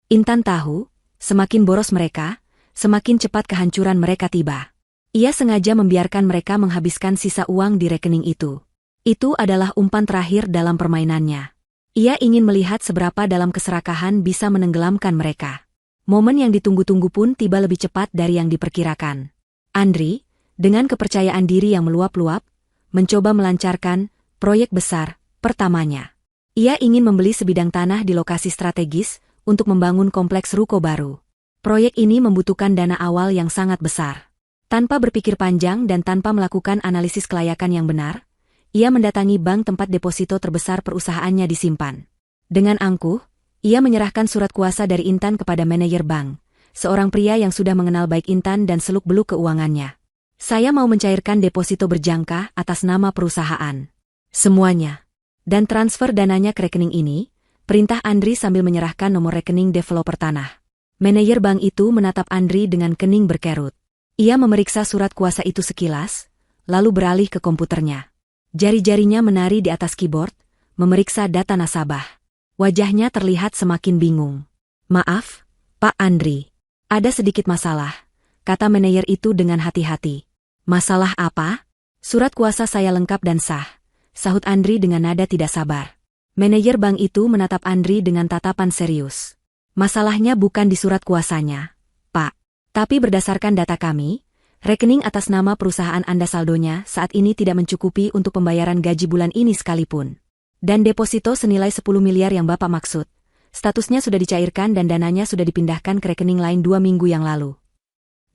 Intan tahu, semakin boros mereka, semakin cepat kehancuran mereka tiba. Ia sengaja membiarkan mereka menghabiskan sisa uang di rekening itu. Itu adalah umpan terakhir dalam permainannya. Ia ingin melihat seberapa dalam keserakahan bisa menenggelamkan mereka. Momen yang ditunggu-tunggu pun tiba lebih cepat dari yang diperkirakan. Andri, dengan kepercayaan diri yang meluap-luap, mencoba melancarkan proyek besar pertamanya. Ia ingin membeli sebidang tanah di lokasi strategis untuk membangun kompleks ruko baru. Proyek ini membutuhkan dana awal yang sangat besar. Tanpa berpikir panjang dan tanpa melakukan analisis kelayakan yang benar, ia mendatangi bank tempat deposito terbesar perusahaannya disimpan. Dengan angkuh, ia menyerahkan surat kuasa dari Intan kepada manajer bank, seorang pria yang sudah mengenal baik Intan dan seluk-beluk keuangannya. Saya mau mencairkan deposito berjangka atas nama perusahaan. Semuanya. Dan transfer dananya ke rekening ini, perintah Andri sambil menyerahkan nomor rekening developer tanah. Manajer bank itu menatap Andri dengan kening berkerut. Ia memeriksa surat kuasa itu sekilas, lalu beralih ke komputernya. Jari-jarinya menari di atas keyboard, memeriksa data nasabah. Wajahnya terlihat semakin bingung. Maaf, Pak Andri. Ada sedikit masalah, kata manajer itu dengan hati-hati. Masalah apa? Surat kuasa saya lengkap dan sah, sahut Andri dengan nada tidak sabar. Manajer bank itu menatap Andri dengan tatapan serius. Masalahnya bukan di surat kuasanya, Pak. Tapi berdasarkan data kami, rekening atas nama perusahaan Anda saldonya saat ini tidak mencukupi untuk pembayaran gaji bulan ini sekalipun. Dan deposito senilai 10 miliar yang Bapak maksud, statusnya sudah dicairkan dan dananya sudah dipindahkan ke rekening lain 2 minggu yang lalu.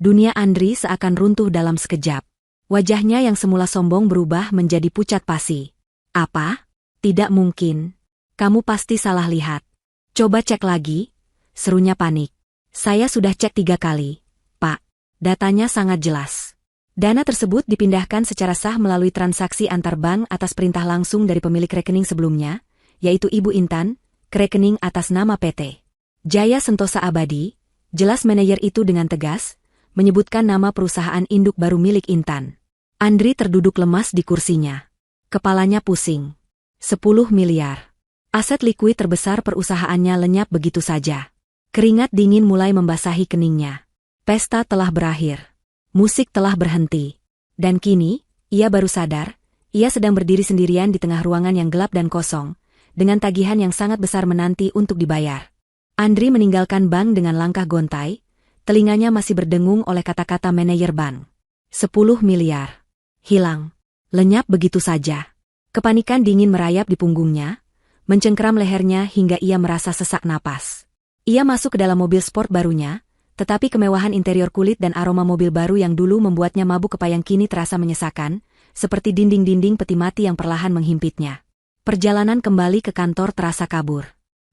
Dunia Andri seakan runtuh dalam sekejap. Wajahnya yang semula sombong berubah menjadi pucat pasi. Apa? Tidak mungkin. Kamu pasti salah lihat. Coba cek lagi, serunya panik. Saya sudah cek 3 kali, Pak. Datanya sangat jelas. Dana tersebut dipindahkan secara sah melalui transaksi antar bank atas perintah langsung dari pemilik rekening sebelumnya, yaitu Ibu Intan, ke rekening atas nama PT Jaya Sentosa Abadi. Jelas manajer itu dengan tegas, menyebutkan nama perusahaan induk baru milik Intan. Andri terduduk lemas di kursinya. Kepalanya pusing. 10 miliar. Aset likuid terbesar perusahaannya lenyap begitu saja. Keringat dingin mulai membasahi keningnya. Pesta telah berakhir. Musik telah berhenti. Dan kini, ia baru sadar, ia sedang berdiri sendirian di tengah ruangan yang gelap dan kosong, dengan tagihan yang sangat besar menanti untuk dibayar. Andri meninggalkan bank dengan langkah gontai, telinganya masih berdengung oleh kata-kata manajer bank. 10 miliar. Hilang. Lenyap begitu saja. Kepanikan dingin merayap di punggungnya, mencengkeram lehernya hingga ia merasa sesak napas. Ia masuk ke dalam mobil sport barunya, tetapi kemewahan interior kulit dan aroma mobil baru yang dulu membuatnya mabuk kepayang kini terasa menyesakan, seperti dinding-dinding peti mati yang perlahan menghimpitnya. Perjalanan kembali ke kantor terasa kabur.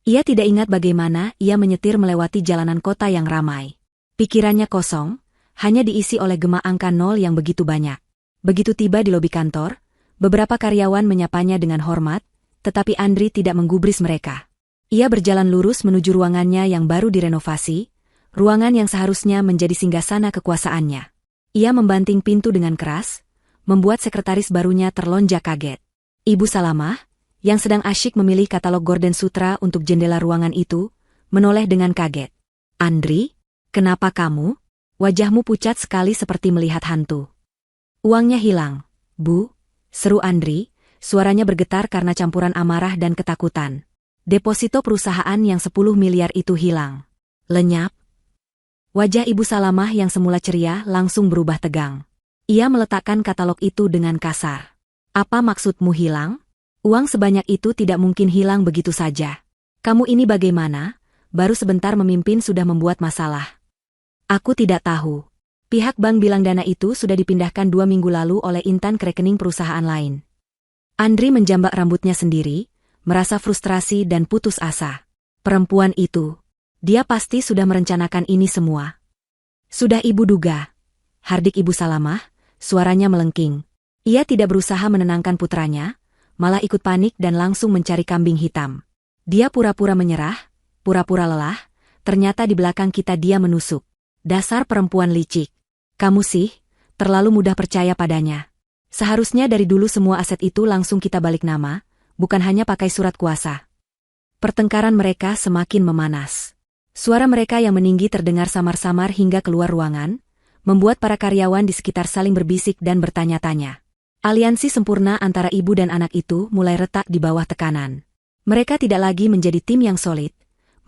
Ia tidak ingat bagaimana ia menyetir melewati jalanan kota yang ramai. Pikirannya kosong, hanya diisi oleh gema angka 0 yang begitu banyak. Begitu tiba di lobi kantor, beberapa karyawan menyapanya dengan hormat, tetapi Andri tidak menggubris mereka. Ia berjalan lurus menuju ruangannya yang baru direnovasi, ruangan yang seharusnya menjadi singgasana kekuasaannya. Ia membanting pintu dengan keras, membuat sekretaris barunya terlonjak kaget. Ibu Salamah, yang sedang asyik memilih katalog Gorden Sutra untuk jendela ruangan itu, menoleh dengan kaget. Andri, kenapa kamu? Wajahmu pucat sekali seperti melihat hantu. Uangnya hilang, Bu, seru Andri, suaranya bergetar karena campuran amarah dan ketakutan. Deposito perusahaan yang 10 miliar itu hilang. Lenyap. Wajah Ibu Salamah yang semula ceria langsung berubah tegang. Ia meletakkan katalog itu dengan kasar. Apa maksudmu hilang? Uang sebanyak itu tidak mungkin hilang begitu saja. Kamu ini bagaimana? Baru sebentar memimpin sudah membuat masalah. Aku tidak tahu. Pihak bank bilang dana itu sudah dipindahkan 2 minggu lalu oleh Intan ke rekening perusahaan lain. Andri menjambak rambutnya sendiri, merasa frustrasi dan putus asa. Perempuan itu, dia pasti sudah merencanakan ini semua. Sudah ibu duga. Hardik Ibu Salamah, suaranya melengking. Ia tidak berusaha menenangkan putranya, malah ikut panik dan langsung mencari kambing hitam. Dia pura-pura menyerah, pura-pura lelah, ternyata di belakang kita dia menusuk. Dasar perempuan licik. Kamu sih, terlalu mudah percaya padanya. Seharusnya dari dulu semua aset itu langsung kita balik nama, bukan hanya pakai surat kuasa. Pertengkaran mereka semakin memanas. Suara mereka yang meninggi terdengar samar-samar hingga keluar ruangan, membuat para karyawan di sekitar saling berbisik dan bertanya-tanya. Aliansi sempurna antara ibu dan anak itu mulai retak di bawah tekanan. Mereka tidak lagi menjadi tim yang solid,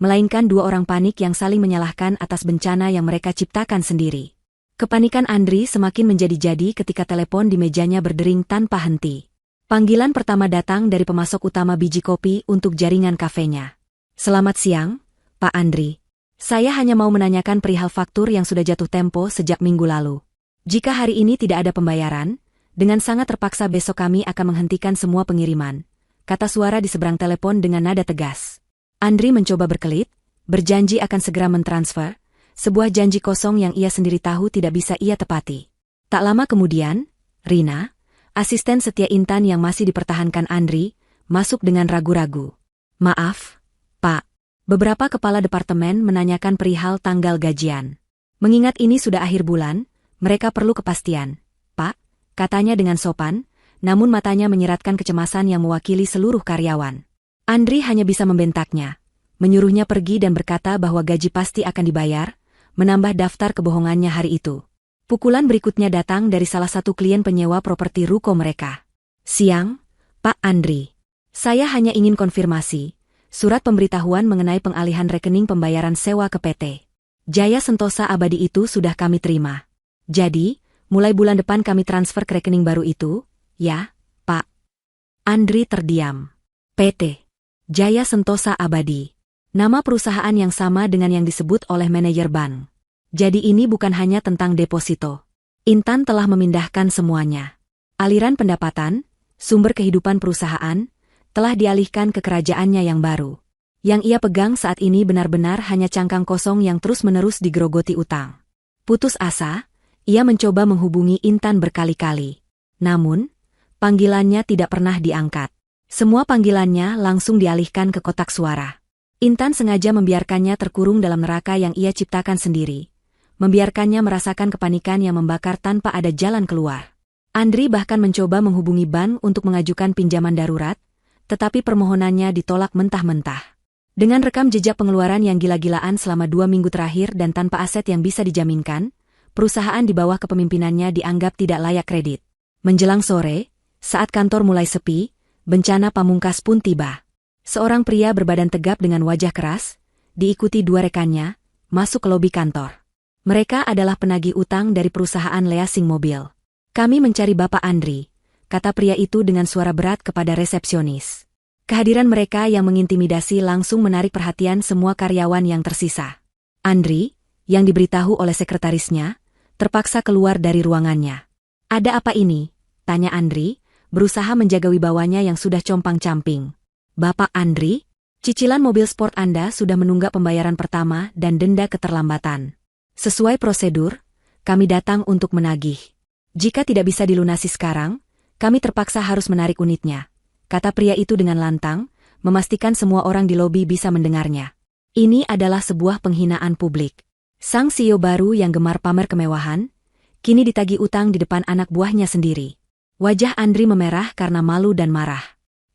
melainkan dua orang panik yang saling menyalahkan atas bencana yang mereka ciptakan sendiri. Kepanikan Andri semakin menjadi-jadi ketika telepon di mejanya berdering tanpa henti. Panggilan pertama datang dari pemasok utama biji kopi untuk jaringan kafenya. Selamat siang, Pak Andri. Saya hanya mau menanyakan perihal faktur yang sudah jatuh tempo sejak minggu lalu. Jika hari ini tidak ada pembayaran, dengan sangat terpaksa besok kami akan menghentikan semua pengiriman, kata suara di seberang telepon dengan nada tegas. Andri mencoba berkelit, berjanji akan segera mentransfer, sebuah janji kosong yang ia sendiri tahu tidak bisa ia tepati. Tak lama kemudian, Rina, asisten setia Intan yang masih dipertahankan Andri, masuk dengan ragu-ragu. Maaf, Pak. Beberapa kepala departemen menanyakan perihal tanggal gajian. Mengingat ini sudah akhir bulan, mereka perlu kepastian. Pak, katanya dengan sopan, namun matanya menyiratkan kecemasan yang mewakili seluruh karyawan. Andri hanya bisa membentaknya, menyuruhnya pergi dan berkata bahwa gaji pasti akan dibayar, menambah daftar kebohongannya hari itu. Pukulan berikutnya datang dari salah satu klien penyewa properti ruko mereka. Siang, Pak Andri. Saya hanya ingin konfirmasi, surat pemberitahuan mengenai pengalihan rekening pembayaran sewa ke PT Jaya Sentosa Abadi itu sudah kami terima. Jadi, mulai bulan depan kami transfer ke rekening baru itu, ya, Pak. Andri terdiam. PT Jaya Sentosa Abadi. Nama perusahaan yang sama dengan yang disebut oleh manajer bank. Jadi ini bukan hanya tentang deposito. Intan telah memindahkan semuanya. Aliran pendapatan, sumber kehidupan perusahaan, telah dialihkan ke kerajaannya yang baru. Yang ia pegang saat ini benar-benar hanya cangkang kosong yang terus-menerus digerogoti utang. Putus asa, ia mencoba menghubungi Intan berkali-kali. Namun, panggilannya tidak pernah diangkat. Semua panggilannya langsung dialihkan ke kotak suara. Intan sengaja membiarkannya terkurung dalam neraka yang ia ciptakan sendiri. Membiarkannya merasakan kepanikan yang membakar tanpa ada jalan keluar. Andri bahkan mencoba menghubungi bank untuk mengajukan pinjaman darurat, tetapi permohonannya ditolak mentah-mentah. Dengan rekam jejak pengeluaran yang gila-gilaan selama 2 minggu terakhir dan tanpa aset yang bisa dijaminkan, perusahaan di bawah kepemimpinannya dianggap tidak layak kredit. Menjelang sore, saat kantor mulai sepi, bencana pamungkas pun tiba. Seorang pria berbadan tegap dengan wajah keras, diikuti dua rekannya, masuk ke lobi kantor. Mereka adalah penagih utang dari perusahaan leasing mobil. Kami mencari Bapak Andri, kata pria itu dengan suara berat kepada resepsionis. Kehadiran mereka yang mengintimidasi langsung menarik perhatian semua karyawan yang tersisa. Andri, yang diberitahu oleh sekretarisnya, terpaksa keluar dari ruangannya. Ada apa ini? Tanya Andri, berusaha menjaga wibawanya yang sudah compang-camping. Bapak Andri, cicilan mobil sport Anda sudah menunggak pembayaran pertama dan denda keterlambatan. Sesuai prosedur, kami datang untuk menagih. Jika tidak bisa dilunasi sekarang, kami terpaksa harus menarik unitnya, kata pria itu dengan lantang, memastikan semua orang di lobi bisa mendengarnya. Ini adalah sebuah penghinaan publik. Sang CEO baru yang gemar pamer kemewahan, kini ditagih utang di depan anak buahnya sendiri. Wajah Andri memerah karena malu dan marah.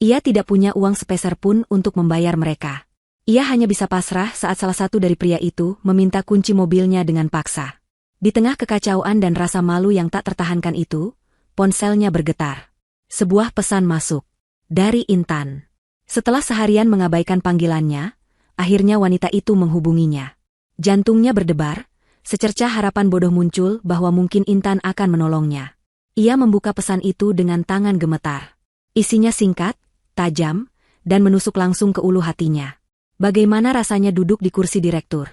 Ia tidak punya uang sepeser pun untuk membayar mereka. Ia hanya bisa pasrah saat salah satu dari pria itu meminta kunci mobilnya dengan paksa. Di tengah kekacauan dan rasa malu yang tak tertahankan itu, ponselnya bergetar. Sebuah pesan masuk. Dari Intan. Setelah seharian mengabaikan panggilannya, akhirnya wanita itu menghubunginya. Jantungnya berdebar, secercah harapan bodoh muncul bahwa mungkin Intan akan menolongnya. Ia membuka pesan itu dengan tangan gemetar. Isinya singkat, tajam, dan menusuk langsung ke ulu hatinya. Bagaimana rasanya duduk di kursi direktur,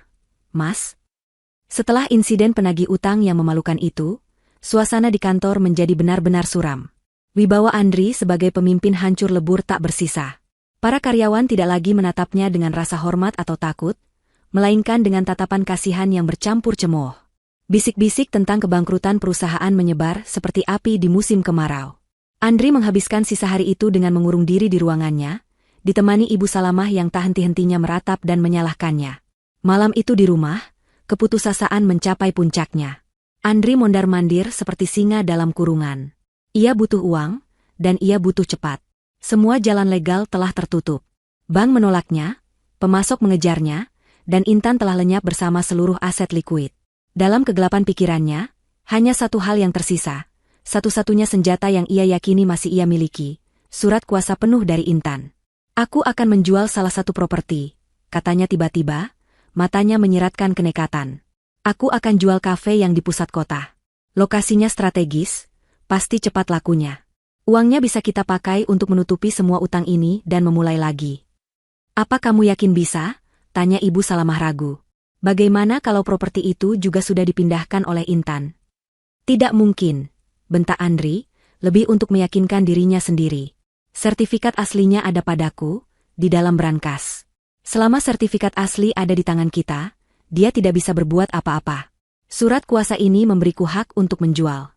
Mas? Setelah insiden penagih utang yang memalukan itu, suasana di kantor menjadi benar-benar suram. Wibawa Andri sebagai pemimpin hancur lebur tak bersisa. Para karyawan tidak lagi menatapnya dengan rasa hormat atau takut, melainkan dengan tatapan kasihan yang bercampur cemooh. Bisik-bisik tentang kebangkrutan perusahaan menyebar seperti api di musim kemarau. Andri menghabiskan sisa hari itu dengan mengurung diri di ruangannya, ditemani Ibu Salamah yang tak henti-hentinya meratap dan menyalahkannya. Malam itu di rumah, keputusasaan mencapai puncaknya. Andri mondar-mandir seperti singa dalam kurungan. Ia butuh uang, dan ia butuh cepat. Semua jalan legal telah tertutup. Bank menolaknya, pemasok mengejarnya, dan Intan telah lenyap bersama seluruh aset likuid. Dalam kegelapan pikirannya, hanya satu hal yang tersisa, satu-satunya senjata yang ia yakini masih ia miliki, surat kuasa penuh dari Intan. Aku akan menjual salah satu properti, katanya tiba-tiba, matanya menyiratkan kenekatan. Aku akan jual kafe yang di pusat kota. Lokasinya strategis, pasti cepat lakunya. Uangnya bisa kita pakai untuk menutupi semua utang ini dan memulai lagi. Apa kamu yakin bisa? Tanya Ibu Salamah ragu. Bagaimana kalau properti itu juga sudah dipindahkan oleh Intan? Tidak mungkin, bentak Andri, lebih untuk meyakinkan dirinya sendiri. Sertifikat aslinya ada padaku, di dalam brankas. Selama sertifikat asli ada di tangan kita, dia tidak bisa berbuat apa-apa. Surat kuasa ini memberiku hak untuk menjual.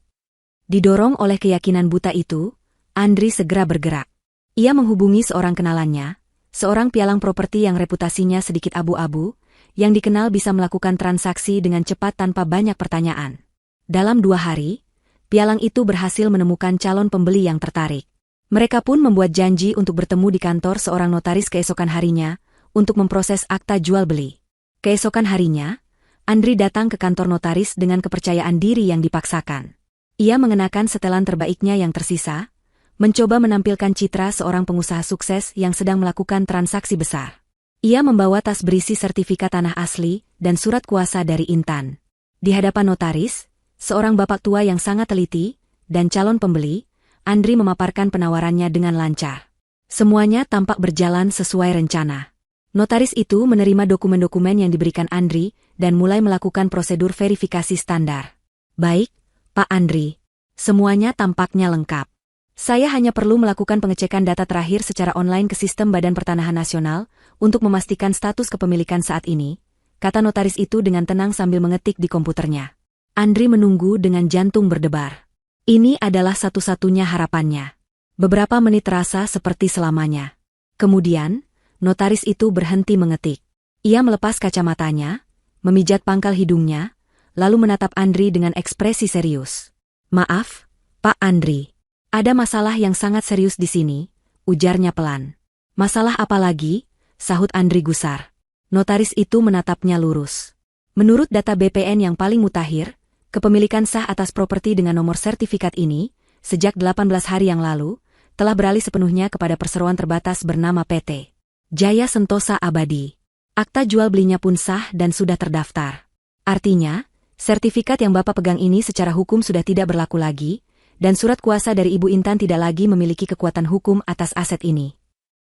Didorong oleh keyakinan buta itu, Andri segera bergerak. Ia menghubungi seorang kenalannya, seorang pialang properti yang reputasinya sedikit abu-abu, yang dikenal bisa melakukan transaksi dengan cepat tanpa banyak pertanyaan. Dalam 2 hari, pialang itu berhasil menemukan calon pembeli yang tertarik. Mereka pun membuat janji untuk bertemu di kantor seorang notaris keesokan harinya, untuk memproses akta jual beli. Keesokan harinya, Andri datang ke kantor notaris dengan kepercayaan diri yang dipaksakan. Ia mengenakan setelan terbaiknya yang tersisa, mencoba menampilkan citra seorang pengusaha sukses yang sedang melakukan transaksi besar. Ia membawa tas berisi sertifikat tanah asli dan surat kuasa dari Intan. Di hadapan notaris, seorang bapak tua yang sangat teliti, dan calon pembeli, Andri memaparkan penawarannya dengan lancar. Semuanya tampak berjalan sesuai rencana. Notaris itu menerima dokumen-dokumen yang diberikan Andri dan mulai melakukan prosedur verifikasi standar. Baik, Pak Andri. Semuanya tampaknya lengkap. Saya hanya perlu melakukan pengecekan data terakhir secara online ke sistem Badan Pertanahan Nasional untuk memastikan status kepemilikan saat ini, kata notaris itu dengan tenang sambil mengetik di komputernya. Andri menunggu dengan jantung berdebar. Ini adalah satu-satunya harapannya. Beberapa menit terasa seperti selamanya. Kemudian, notaris itu berhenti mengetik. Ia melepas kacamatanya, memijat pangkal hidungnya, lalu menatap Andri dengan ekspresi serius. Maaf, Pak Andri. Ada masalah yang sangat serius di sini, ujarnya pelan. Masalah apa lagi? Sahut Andri gusar. Notaris itu menatapnya lurus. Menurut data BPN yang paling mutakhir, kepemilikan sah atas properti dengan nomor sertifikat ini, sejak 18 hari yang lalu, telah beralih sepenuhnya kepada perseroan terbatas bernama PT Jaya Sentosa Abadi. Akta jual belinya pun sah dan sudah terdaftar. Artinya, sertifikat yang Bapak pegang ini secara hukum sudah tidak berlaku lagi, dan surat kuasa dari Ibu Intan tidak lagi memiliki kekuatan hukum atas aset ini.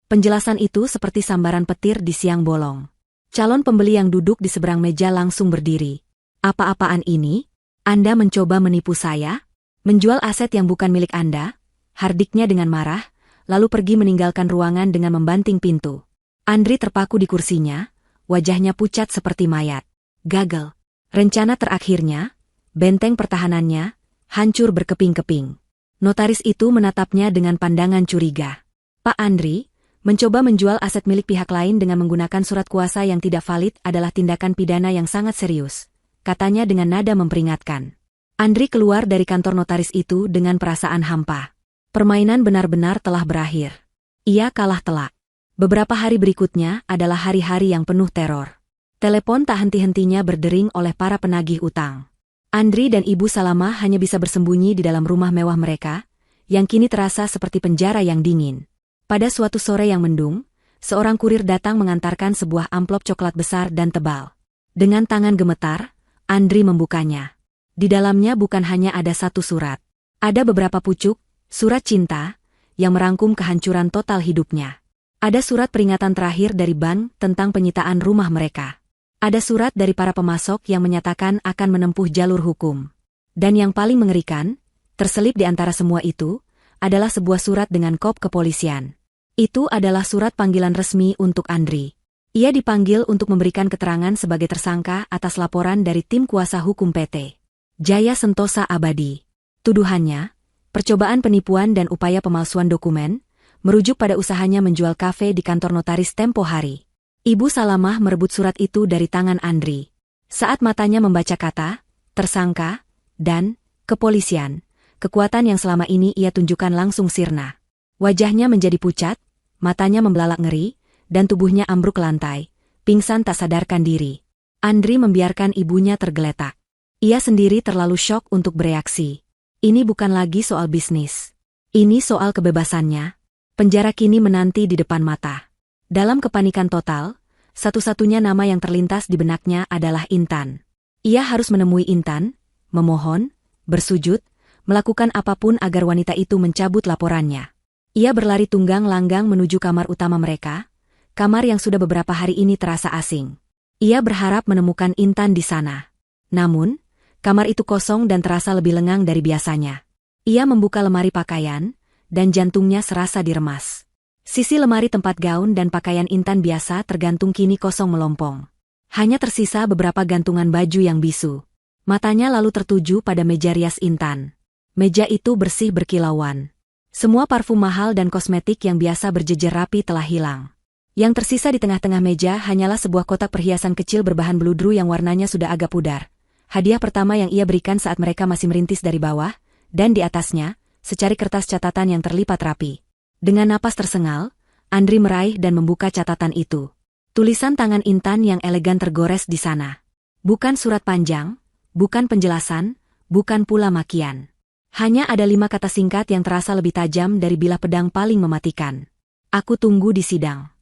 Penjelasan itu seperti sambaran petir di siang bolong. Calon pembeli yang duduk di seberang meja langsung berdiri. Apa-apaan ini? Anda mencoba menipu saya? Menjual aset yang bukan milik Anda? Hardiknya dengan marah, lalu pergi meninggalkan ruangan dengan membanting pintu. Andri terpaku di kursinya, wajahnya pucat seperti mayat. Gagal. Rencana terakhirnya, benteng pertahanannya, hancur berkeping-keping. Notaris itu menatapnya dengan pandangan curiga. Pak Andri, mencoba menjual aset milik pihak lain dengan menggunakan surat kuasa yang tidak valid adalah tindakan pidana yang sangat serius, katanya dengan nada memperingatkan. Andri keluar dari kantor notaris itu dengan perasaan hampa. Permainan benar-benar telah berakhir. Ia kalah telak. Beberapa hari berikutnya adalah hari-hari yang penuh teror. Telepon tak henti-hentinya berdering oleh para penagih utang. Andri dan Ibu Salamah hanya bisa bersembunyi di dalam rumah mewah mereka, yang kini terasa seperti penjara yang dingin. Pada suatu sore yang mendung, seorang kurir datang mengantarkan sebuah amplop coklat besar dan tebal. Dengan tangan gemetar, Andri membukanya. Di dalamnya bukan hanya ada satu surat. Ada beberapa pucuk, surat cinta, yang merangkum kehancuran total hidupnya. Ada surat peringatan terakhir dari bank tentang penyitaan rumah mereka. Ada surat dari para pemasok yang menyatakan akan menempuh jalur hukum. Dan yang paling mengerikan, terselip di antara semua itu, adalah sebuah surat dengan kop kepolisian. Itu adalah surat panggilan resmi untuk Andri. Ia dipanggil untuk memberikan keterangan sebagai tersangka atas laporan dari tim kuasa hukum PT Jaya Sentosa Abadi. Tuduhannya, percobaan penipuan dan upaya pemalsuan dokumen, merujuk pada usahanya menjual kafe di kantor notaris tempo hari. Ibu Salamah merebut surat itu dari tangan Andri. Saat matanya membaca kata, tersangka, dan kepolisian, kekuatan yang selama ini ia tunjukkan langsung sirna. Wajahnya menjadi pucat, matanya membelalak ngeri, dan tubuhnya ambruk ke lantai, pingsan tak sadarkan diri. Andri membiarkan ibunya tergeletak. Ia sendiri terlalu syok untuk bereaksi. Ini bukan lagi soal bisnis. Ini soal kebebasannya. Penjara kini menanti di depan mata. Dalam kepanikan total, satu-satunya nama yang terlintas di benaknya adalah Intan. Ia harus menemui Intan, memohon, bersujud, melakukan apapun agar wanita itu mencabut laporannya. Ia berlari tunggang langgang menuju kamar utama mereka, kamar yang sudah beberapa hari ini terasa asing. Ia berharap menemukan Intan di sana. Namun, kamar itu kosong dan terasa lebih lengang dari biasanya. Ia membuka lemari pakaian, dan jantungnya serasa diremas. Sisi lemari tempat gaun dan pakaian Intan biasa tergantung kini kosong melompong. Hanya tersisa beberapa gantungan baju yang bisu. Matanya lalu tertuju pada meja rias Intan. Meja itu bersih berkilauan. Semua parfum mahal dan kosmetik yang biasa berjejer rapi telah hilang. Yang tersisa di tengah-tengah meja hanyalah sebuah kotak perhiasan kecil berbahan beludru yang warnanya sudah agak pudar. Hadiah pertama yang ia berikan saat mereka masih merintis dari bawah, dan di atasnya, secari kertas catatan yang terlipat rapi. Dengan napas tersengal, Andri meraih dan membuka catatan itu. Tulisan tangan Intan yang elegan tergores di sana. Bukan surat panjang, bukan penjelasan, bukan pula makian. Hanya ada 5 kata singkat yang terasa lebih tajam dari bilah pedang paling mematikan. Aku tunggu di sidang.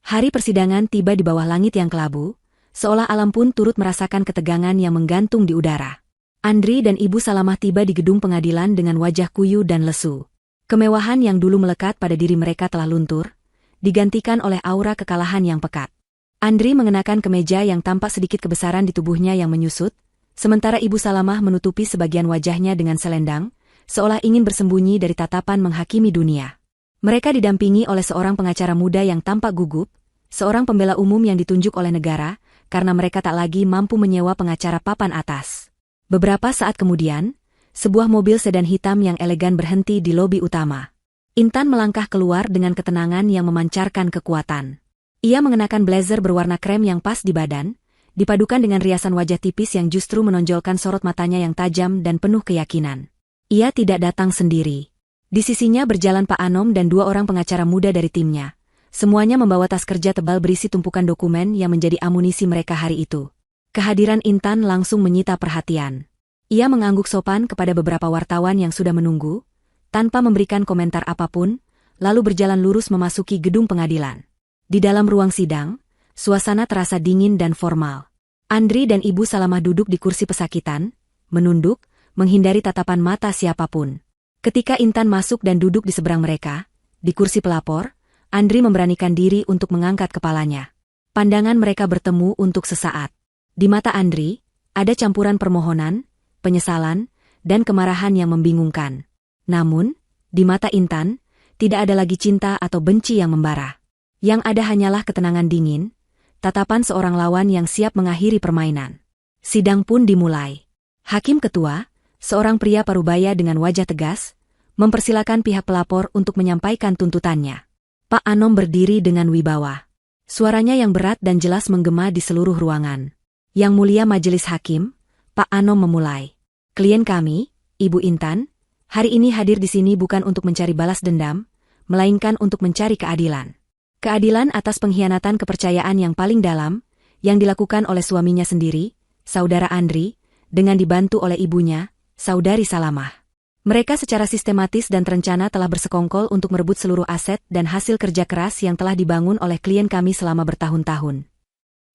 Hari persidangan tiba di bawah langit yang kelabu, seolah alam pun turut merasakan ketegangan yang menggantung di udara. Andri dan Ibu Salamah tiba di gedung pengadilan dengan wajah kuyu dan lesu. Kemewahan yang dulu melekat pada diri mereka telah luntur, digantikan oleh aura kekalahan yang pekat. Andri mengenakan kemeja yang tampak sedikit kebesaran di tubuhnya yang menyusut, sementara Ibu Salamah menutupi sebagian wajahnya dengan selendang, seolah ingin bersembunyi dari tatapan menghakimi dunia. Mereka didampingi oleh seorang pengacara muda yang tampak gugup, seorang pembela umum yang ditunjuk oleh negara, karena mereka tak lagi mampu menyewa pengacara papan atas. Beberapa saat kemudian, sebuah mobil sedan hitam yang elegan berhenti di lobi utama. Intan melangkah keluar dengan ketenangan yang memancarkan kekuatan. Ia mengenakan blazer berwarna krem yang pas di badan, dipadukan dengan riasan wajah tipis yang justru menonjolkan sorot matanya yang tajam dan penuh keyakinan. Ia tidak datang sendiri. Di sisinya berjalan Pak Anom dan 2 orang pengacara muda dari timnya. Semuanya membawa tas kerja tebal berisi tumpukan dokumen yang menjadi amunisi mereka hari itu. Kehadiran Intan langsung menyita perhatian. Ia mengangguk sopan kepada beberapa wartawan yang sudah menunggu, tanpa memberikan komentar apapun, lalu berjalan lurus memasuki gedung pengadilan. Di dalam ruang sidang, suasana terasa dingin dan formal. Andri dan Ibu Salamah duduk di kursi pesakitan, menunduk, menghindari tatapan mata siapapun. Ketika Intan masuk dan duduk di seberang mereka, di kursi pelapor, Andri memberanikan diri untuk mengangkat kepalanya. Pandangan mereka bertemu untuk sesaat. Di mata Andri, ada campuran permohonan, penyesalan, dan kemarahan yang membingungkan. Namun, di mata Intan, tidak ada lagi cinta atau benci yang membara. Yang ada hanyalah ketenangan dingin, tatapan seorang lawan yang siap mengakhiri permainan. Sidang pun dimulai. Hakim ketua, seorang pria parubaya dengan wajah tegas, mempersilakan pihak pelapor untuk menyampaikan tuntutannya. Pak Anom berdiri dengan wibawa. Suaranya yang berat dan jelas menggema di seluruh ruangan. Yang mulia majelis hakim, Pak Anom memulai. Klien kami, Ibu Intan, hari ini hadir di sini bukan untuk mencari balas dendam, melainkan untuk mencari keadilan. Keadilan atas pengkhianatan kepercayaan yang paling dalam, yang dilakukan oleh suaminya sendiri, Saudara Andri, dengan dibantu oleh ibunya, Saudari Salamah. Mereka secara sistematis dan terencana telah bersekongkol untuk merebut seluruh aset dan hasil kerja keras yang telah dibangun oleh klien kami selama bertahun-tahun.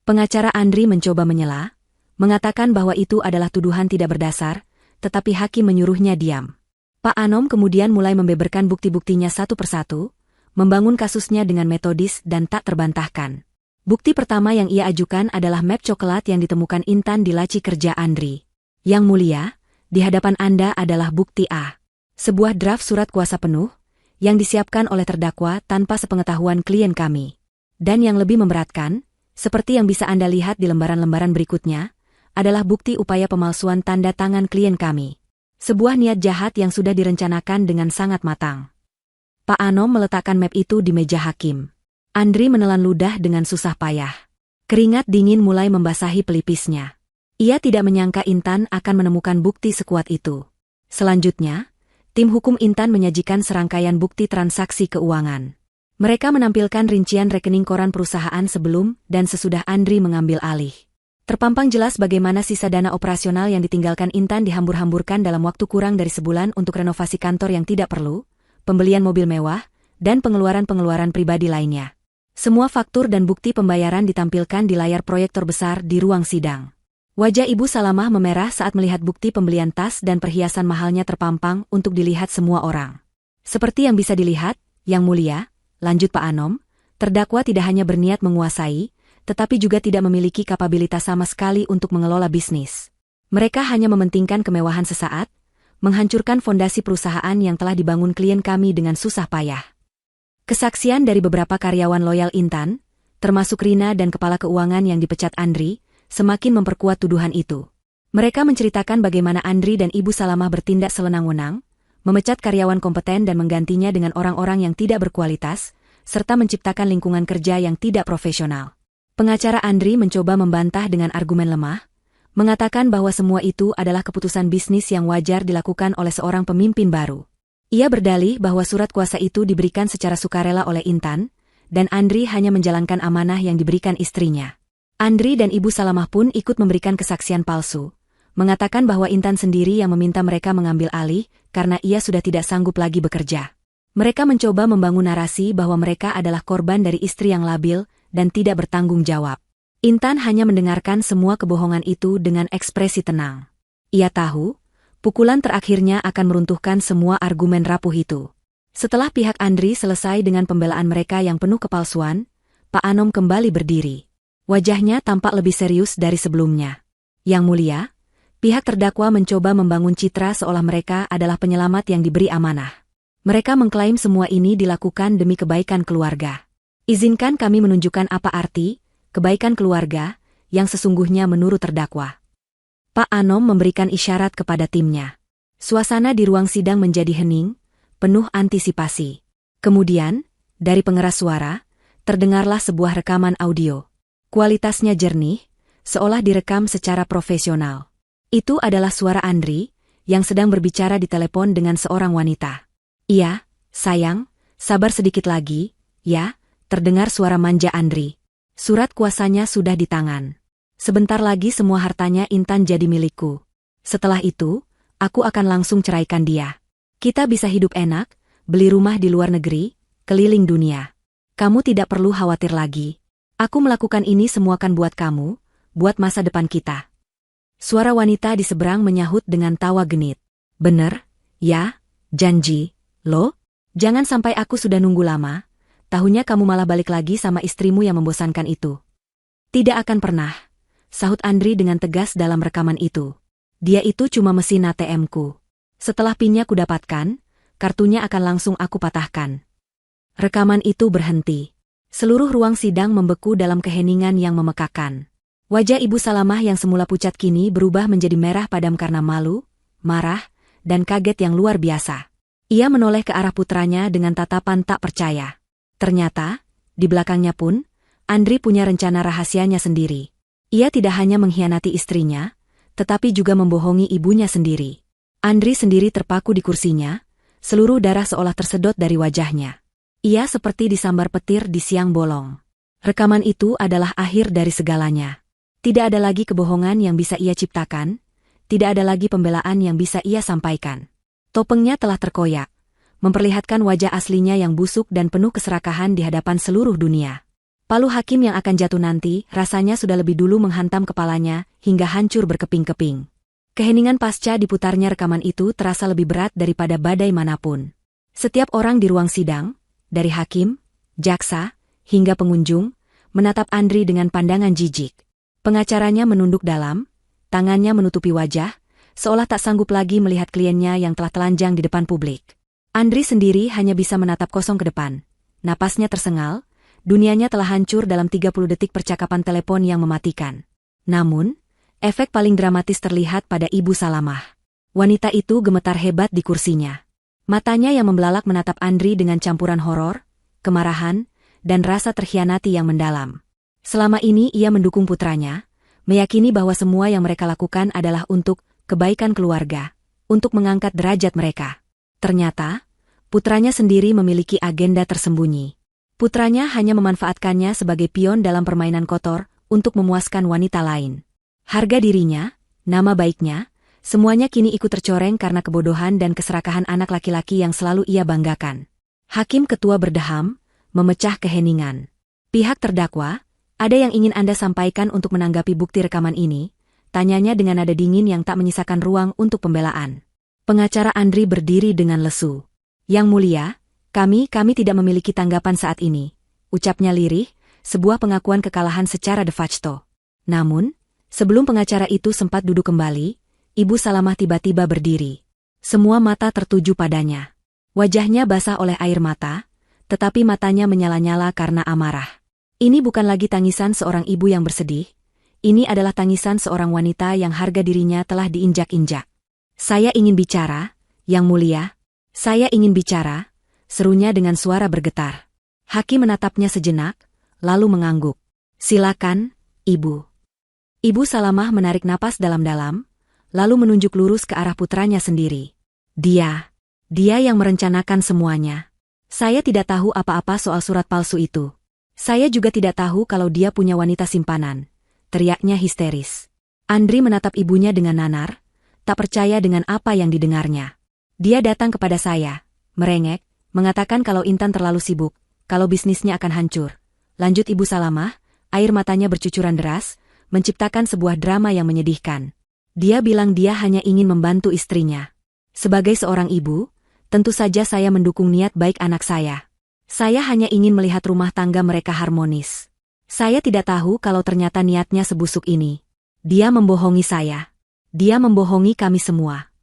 Pengacara Andri mencoba menyela, mengatakan bahwa itu adalah tuduhan tidak berdasar, tetapi hakim menyuruhnya diam. Pak Anom kemudian mulai membeberkan bukti-buktinya satu persatu, membangun kasusnya dengan metodis dan tak terbantahkan. Bukti pertama yang ia ajukan adalah map coklat yang ditemukan Intan di laci kerja Andri. Yang mulia, di hadapan Anda adalah bukti A. Sebuah draft surat kuasa penuh, yang disiapkan oleh terdakwa tanpa sepengetahuan klien kami. Dan yang lebih memberatkan, seperti yang bisa Anda lihat di lembaran-lembaran berikutnya, adalah bukti upaya pemalsuan tanda tangan klien kami. Sebuah niat jahat yang sudah direncanakan dengan sangat matang. Pak Anom meletakkan map itu di meja hakim. Andri menelan ludah dengan susah payah. Keringat dingin mulai membasahi pelipisnya. Ia tidak menyangka Intan akan menemukan bukti sekuat itu. Selanjutnya, tim hukum Intan menyajikan serangkaian bukti transaksi keuangan. Mereka menampilkan rincian rekening koran perusahaan sebelum dan sesudah Andri mengambil alih. Terpampang jelas bagaimana sisa dana operasional yang ditinggalkan Intan dihambur-hamburkan dalam waktu kurang dari sebulan untuk renovasi kantor yang tidak perlu, pembelian mobil mewah, dan pengeluaran-pengeluaran pribadi lainnya. Semua faktur dan bukti pembayaran ditampilkan di layar proyektor besar di ruang sidang. Wajah Ibu Salamah memerah saat melihat bukti pembelian tas dan perhiasan mahalnya terpampang untuk dilihat semua orang. Seperti yang bisa dilihat, Yang Mulia, lanjut Pak Anom, terdakwa tidak hanya berniat menguasai, tetapi juga tidak memiliki kapabilitas sama sekali untuk mengelola bisnis. Mereka hanya mementingkan kemewahan sesaat, menghancurkan fondasi perusahaan yang telah dibangun klien kami dengan susah payah. Kesaksian dari beberapa karyawan loyal Intan, termasuk Rina dan kepala keuangan yang dipecat Andri, semakin memperkuat tuduhan itu. Mereka menceritakan bagaimana Andri dan Ibu Salamah bertindak sewenang-wenang, memecat karyawan kompeten dan menggantinya dengan orang-orang yang tidak berkualitas, serta menciptakan lingkungan kerja yang tidak profesional. Pengacara Andri mencoba membantah dengan argumen lemah, mengatakan bahwa semua itu adalah keputusan bisnis yang wajar dilakukan oleh seorang pemimpin baru. Ia berdalih bahwa surat kuasa itu diberikan secara sukarela oleh Intan, dan Andri hanya menjalankan amanah yang diberikan istrinya. Andri dan Ibu Salamah pun ikut memberikan kesaksian palsu, mengatakan bahwa Intan sendiri yang meminta mereka mengambil alih karena ia sudah tidak sanggup lagi bekerja. Mereka mencoba membangun narasi bahwa mereka adalah korban dari istri yang labil dan tidak bertanggung jawab. Intan hanya mendengarkan semua kebohongan itu dengan ekspresi tenang. Ia tahu, pukulan terakhirnya akan meruntuhkan semua argumen rapuh itu. Setelah pihak Andri selesai dengan pembelaan mereka yang penuh kepalsuan, Pak Anom kembali berdiri. Wajahnya tampak lebih serius dari sebelumnya. Yang Mulia, pihak terdakwa mencoba membangun citra seolah mereka adalah penyelamat yang diberi amanah. Mereka mengklaim semua ini dilakukan demi kebaikan keluarga. Izinkan kami menunjukkan apa arti kebaikan keluarga yang sesungguhnya menurut terdakwa. Pak Anom memberikan isyarat kepada timnya. Suasana di ruang sidang menjadi hening, penuh antisipasi. Kemudian, dari pengeras suara, terdengarlah sebuah rekaman audio. Kualitasnya jernih, seolah direkam secara profesional. Itu adalah suara Andri, yang sedang berbicara di telepon dengan seorang wanita. Iya, sayang, sabar sedikit lagi, ya, terdengar suara manja Andri. Surat kuasanya sudah di tangan. Sebentar lagi semua hartanya Intan jadi milikku. Setelah itu, aku akan langsung ceraikan dia. Kita bisa hidup enak, beli rumah di luar negeri, keliling dunia. Kamu tidak perlu khawatir lagi. Aku melakukan ini semua kan buat kamu, buat masa depan kita. Suara wanita di seberang menyahut dengan tawa genit. Bener, ya, janji, lo? Jangan sampai aku sudah nunggu lama, tahunya kamu malah balik lagi sama istrimu yang membosankan itu. Tidak akan pernah, sahut Andri dengan tegas dalam rekaman itu. Dia itu cuma mesin ATM-ku. Setelah pinnya kudapatkan, kartunya akan langsung aku patahkan. Rekaman itu berhenti. Seluruh ruang sidang membeku dalam keheningan yang memekakan. Wajah Ibu Salamah yang semula pucat kini berubah menjadi merah padam karena malu, marah, dan kaget yang luar biasa. Ia menoleh ke arah putranya dengan tatapan tak percaya. Ternyata, di belakangnya pun, Andri punya rencana rahasianya sendiri. Ia tidak hanya mengkhianati istrinya, tetapi juga membohongi ibunya sendiri. Andri sendiri terpaku di kursinya, seluruh darah seolah tersedot dari wajahnya. Ia seperti disambar petir di siang bolong. Rekaman itu adalah akhir dari segalanya. Tidak ada lagi kebohongan yang bisa ia ciptakan, tidak ada lagi pembelaan yang bisa ia sampaikan. Topengnya telah terkoyak, memperlihatkan wajah aslinya yang busuk dan penuh keserakahan di hadapan seluruh dunia. Palu hakim yang akan jatuh nanti rasanya sudah lebih dulu menghantam kepalanya hingga hancur berkeping-keping. Keheningan pasca diputarnya rekaman itu terasa lebih berat daripada badai manapun. Setiap orang di ruang sidang, dari hakim, jaksa, hingga pengunjung, menatap Andri dengan pandangan jijik. Pengacaranya menunduk dalam, tangannya menutupi wajah, seolah tak sanggup lagi melihat kliennya yang telah telanjang di depan publik. Andri sendiri hanya bisa menatap kosong ke depan. Napasnya tersengal, dunianya telah hancur dalam 30 detik percakapan telepon yang mematikan. Namun, efek paling dramatis terlihat pada Ibu Salamah. Wanita itu gemetar hebat di kursinya. Matanya yang membelalak menatap Andri dengan campuran horor, kemarahan, dan rasa terkhianati yang mendalam. Selama ini ia mendukung putranya, meyakini bahwa semua yang mereka lakukan adalah untuk kebaikan keluarga, untuk mengangkat derajat mereka. Ternyata, putranya sendiri memiliki agenda tersembunyi. Putranya hanya memanfaatkannya sebagai pion dalam permainan kotor untuk memuaskan wanita lain. Harga dirinya, nama baiknya, semuanya kini ikut tercoreng karena kebodohan dan keserakahan anak laki-laki yang selalu ia banggakan. Hakim ketua berdeham, memecah keheningan. Pihak terdakwa, ada yang ingin Anda sampaikan untuk menanggapi bukti rekaman ini? Tanyanya dengan nada dingin yang tak menyisakan ruang untuk pembelaan. Pengacara Andri berdiri dengan lesu. Yang mulia, kami tidak memiliki tanggapan saat ini, ucapnya lirih, sebuah pengakuan kekalahan secara de facto. Namun, sebelum pengacara itu sempat duduk kembali, Ibu Salamah tiba-tiba berdiri. Semua mata tertuju padanya. Wajahnya basah oleh air mata, tetapi matanya menyala-nyala karena amarah. Ini bukan lagi tangisan seorang ibu yang bersedih, ini adalah tangisan seorang wanita yang harga dirinya telah diinjak-injak. Saya ingin bicara, Yang Mulia, saya ingin bicara, serunya dengan suara bergetar. Hakim menatapnya sejenak, lalu mengangguk. Silakan, Ibu. Ibu Salamah menarik napas dalam-dalam, lalu menunjuk lurus ke arah putranya sendiri. Dia yang merencanakan semuanya. Saya tidak tahu apa-apa soal surat palsu itu. Saya juga tidak tahu kalau dia punya wanita simpanan, teriaknya histeris. Andri menatap ibunya dengan nanar, tak percaya dengan apa yang didengarnya. Dia datang kepada saya, merengek, mengatakan kalau Intan terlalu sibuk, kalau bisnisnya akan hancur. Lanjut Ibu Salamah, air matanya bercucuran deras, menciptakan sebuah drama yang menyedihkan. Dia bilang dia hanya ingin membantu istrinya. Sebagai seorang ibu, tentu saja saya mendukung niat baik anak saya. Saya hanya ingin melihat rumah tangga mereka harmonis. Saya tidak tahu kalau ternyata niatnya sebusuk ini. Dia membohongi saya. Dia membohongi kami semua.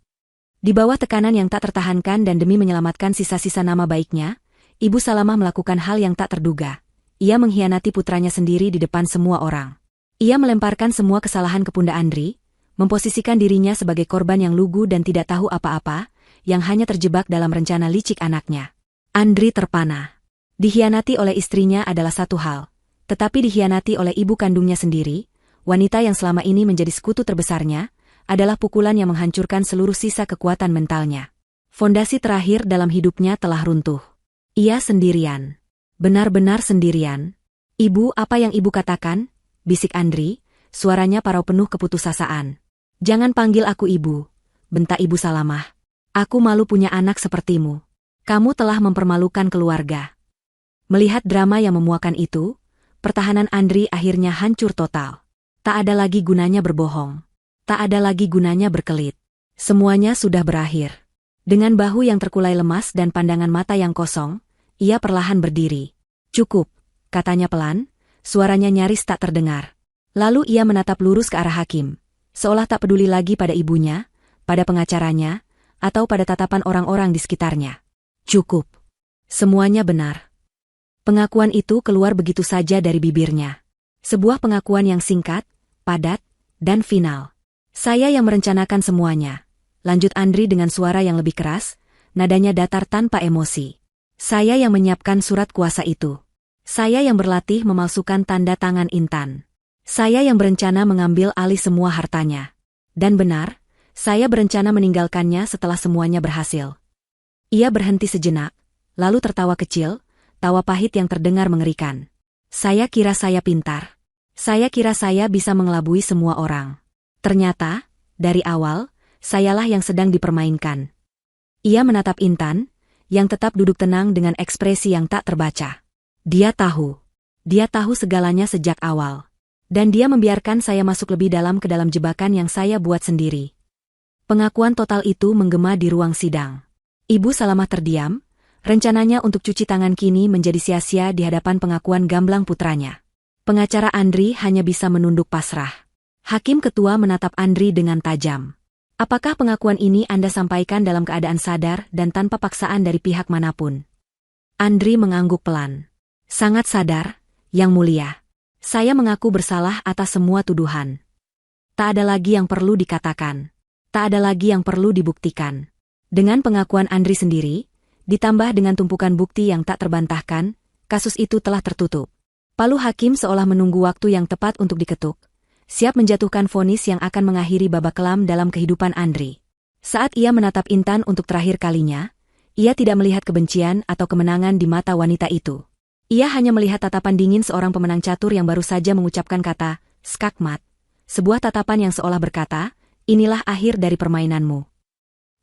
Di bawah tekanan yang tak tertahankan dan demi menyelamatkan sisa-sisa nama baiknya, Ibu Salamah melakukan hal yang tak terduga. Ia mengkhianati putranya sendiri di depan semua orang. Ia melemparkan semua kesalahan ke pundak Andri, memposisikan dirinya sebagai korban yang lugu dan tidak tahu apa-apa, yang hanya terjebak dalam rencana licik anaknya. Andri terpana. Dikhianati oleh istrinya adalah satu hal, tetapi dikhianati oleh ibu kandungnya sendiri, wanita yang selama ini menjadi sekutu terbesarnya, adalah pukulan yang menghancurkan seluruh sisa kekuatan mentalnya. Fondasi terakhir dalam hidupnya telah runtuh. Ia sendirian. Benar-benar sendirian. Ibu, apa yang ibu katakan? Bisik Andri, suaranya parau penuh keputusasaan. Jangan panggil aku ibu, bentak Ibu Salamah. Aku malu punya anak sepertimu. Kamu telah mempermalukan keluarga. Melihat drama yang memuakan itu, pertahanan Andri akhirnya hancur total. Tak ada lagi gunanya berbohong. Tak ada lagi gunanya berkelit. Semuanya sudah berakhir. Dengan bahu yang terkulai lemas dan pandangan mata yang kosong, ia perlahan berdiri. "Cukup," katanya pelan, suaranya nyaris tak terdengar. Lalu ia menatap lurus ke arah hakim, seolah tak peduli lagi pada ibunya, pada pengacaranya, atau pada tatapan orang-orang di sekitarnya. "Cukup. Semuanya benar." Pengakuan itu keluar begitu saja dari bibirnya. Sebuah pengakuan yang singkat, padat, dan final. "Saya yang merencanakan semuanya," lanjut Andri dengan suara yang lebih keras, nadanya datar tanpa emosi. "Saya yang menyiapkan surat kuasa itu. Saya yang berlatih memalsukan tanda tangan Intan. Saya yang berencana mengambil alih semua hartanya. Dan benar, saya berencana meninggalkannya setelah semuanya berhasil." Ia berhenti sejenak, lalu tertawa kecil, tawa pahit yang terdengar mengerikan. "Saya kira saya pintar. Saya kira saya bisa mengelabui semua orang. Ternyata, dari awal, sayalah yang sedang dipermainkan." Ia menatap Intan, yang tetap duduk tenang dengan ekspresi yang tak terbaca. Dia tahu. Dia tahu segalanya sejak awal. Dan dia membiarkan saya masuk lebih dalam ke dalam jebakan yang saya buat sendiri. Pengakuan total itu menggema di ruang sidang. Ibu Salamah terdiam. Rencananya untuk cuci tangan kini menjadi sia-sia di hadapan pengakuan gamblang putranya. Pengacara Andri hanya bisa menunduk pasrah. Hakim ketua menatap Andri dengan tajam. "Apakah pengakuan ini Anda sampaikan dalam keadaan sadar dan tanpa paksaan dari pihak manapun?" Andri mengangguk pelan. "Sangat sadar, Yang Mulia. Saya mengaku bersalah atas semua tuduhan. Tak ada lagi yang perlu dikatakan. Tak ada lagi yang perlu dibuktikan." Dengan pengakuan Andri sendiri, ditambah dengan tumpukan bukti yang tak terbantahkan, kasus itu telah tertutup. Palu hakim seolah menunggu waktu yang tepat untuk diketuk, siap menjatuhkan vonis yang akan mengakhiri babak kelam dalam kehidupan Andri. Saat ia menatap Intan untuk terakhir kalinya, ia tidak melihat kebencian atau kemenangan di mata wanita itu. Ia hanya melihat tatapan dingin seorang pemenang catur yang baru saja mengucapkan kata, "skakmat", sebuah tatapan yang seolah berkata, "Inilah akhir dari permainanmu."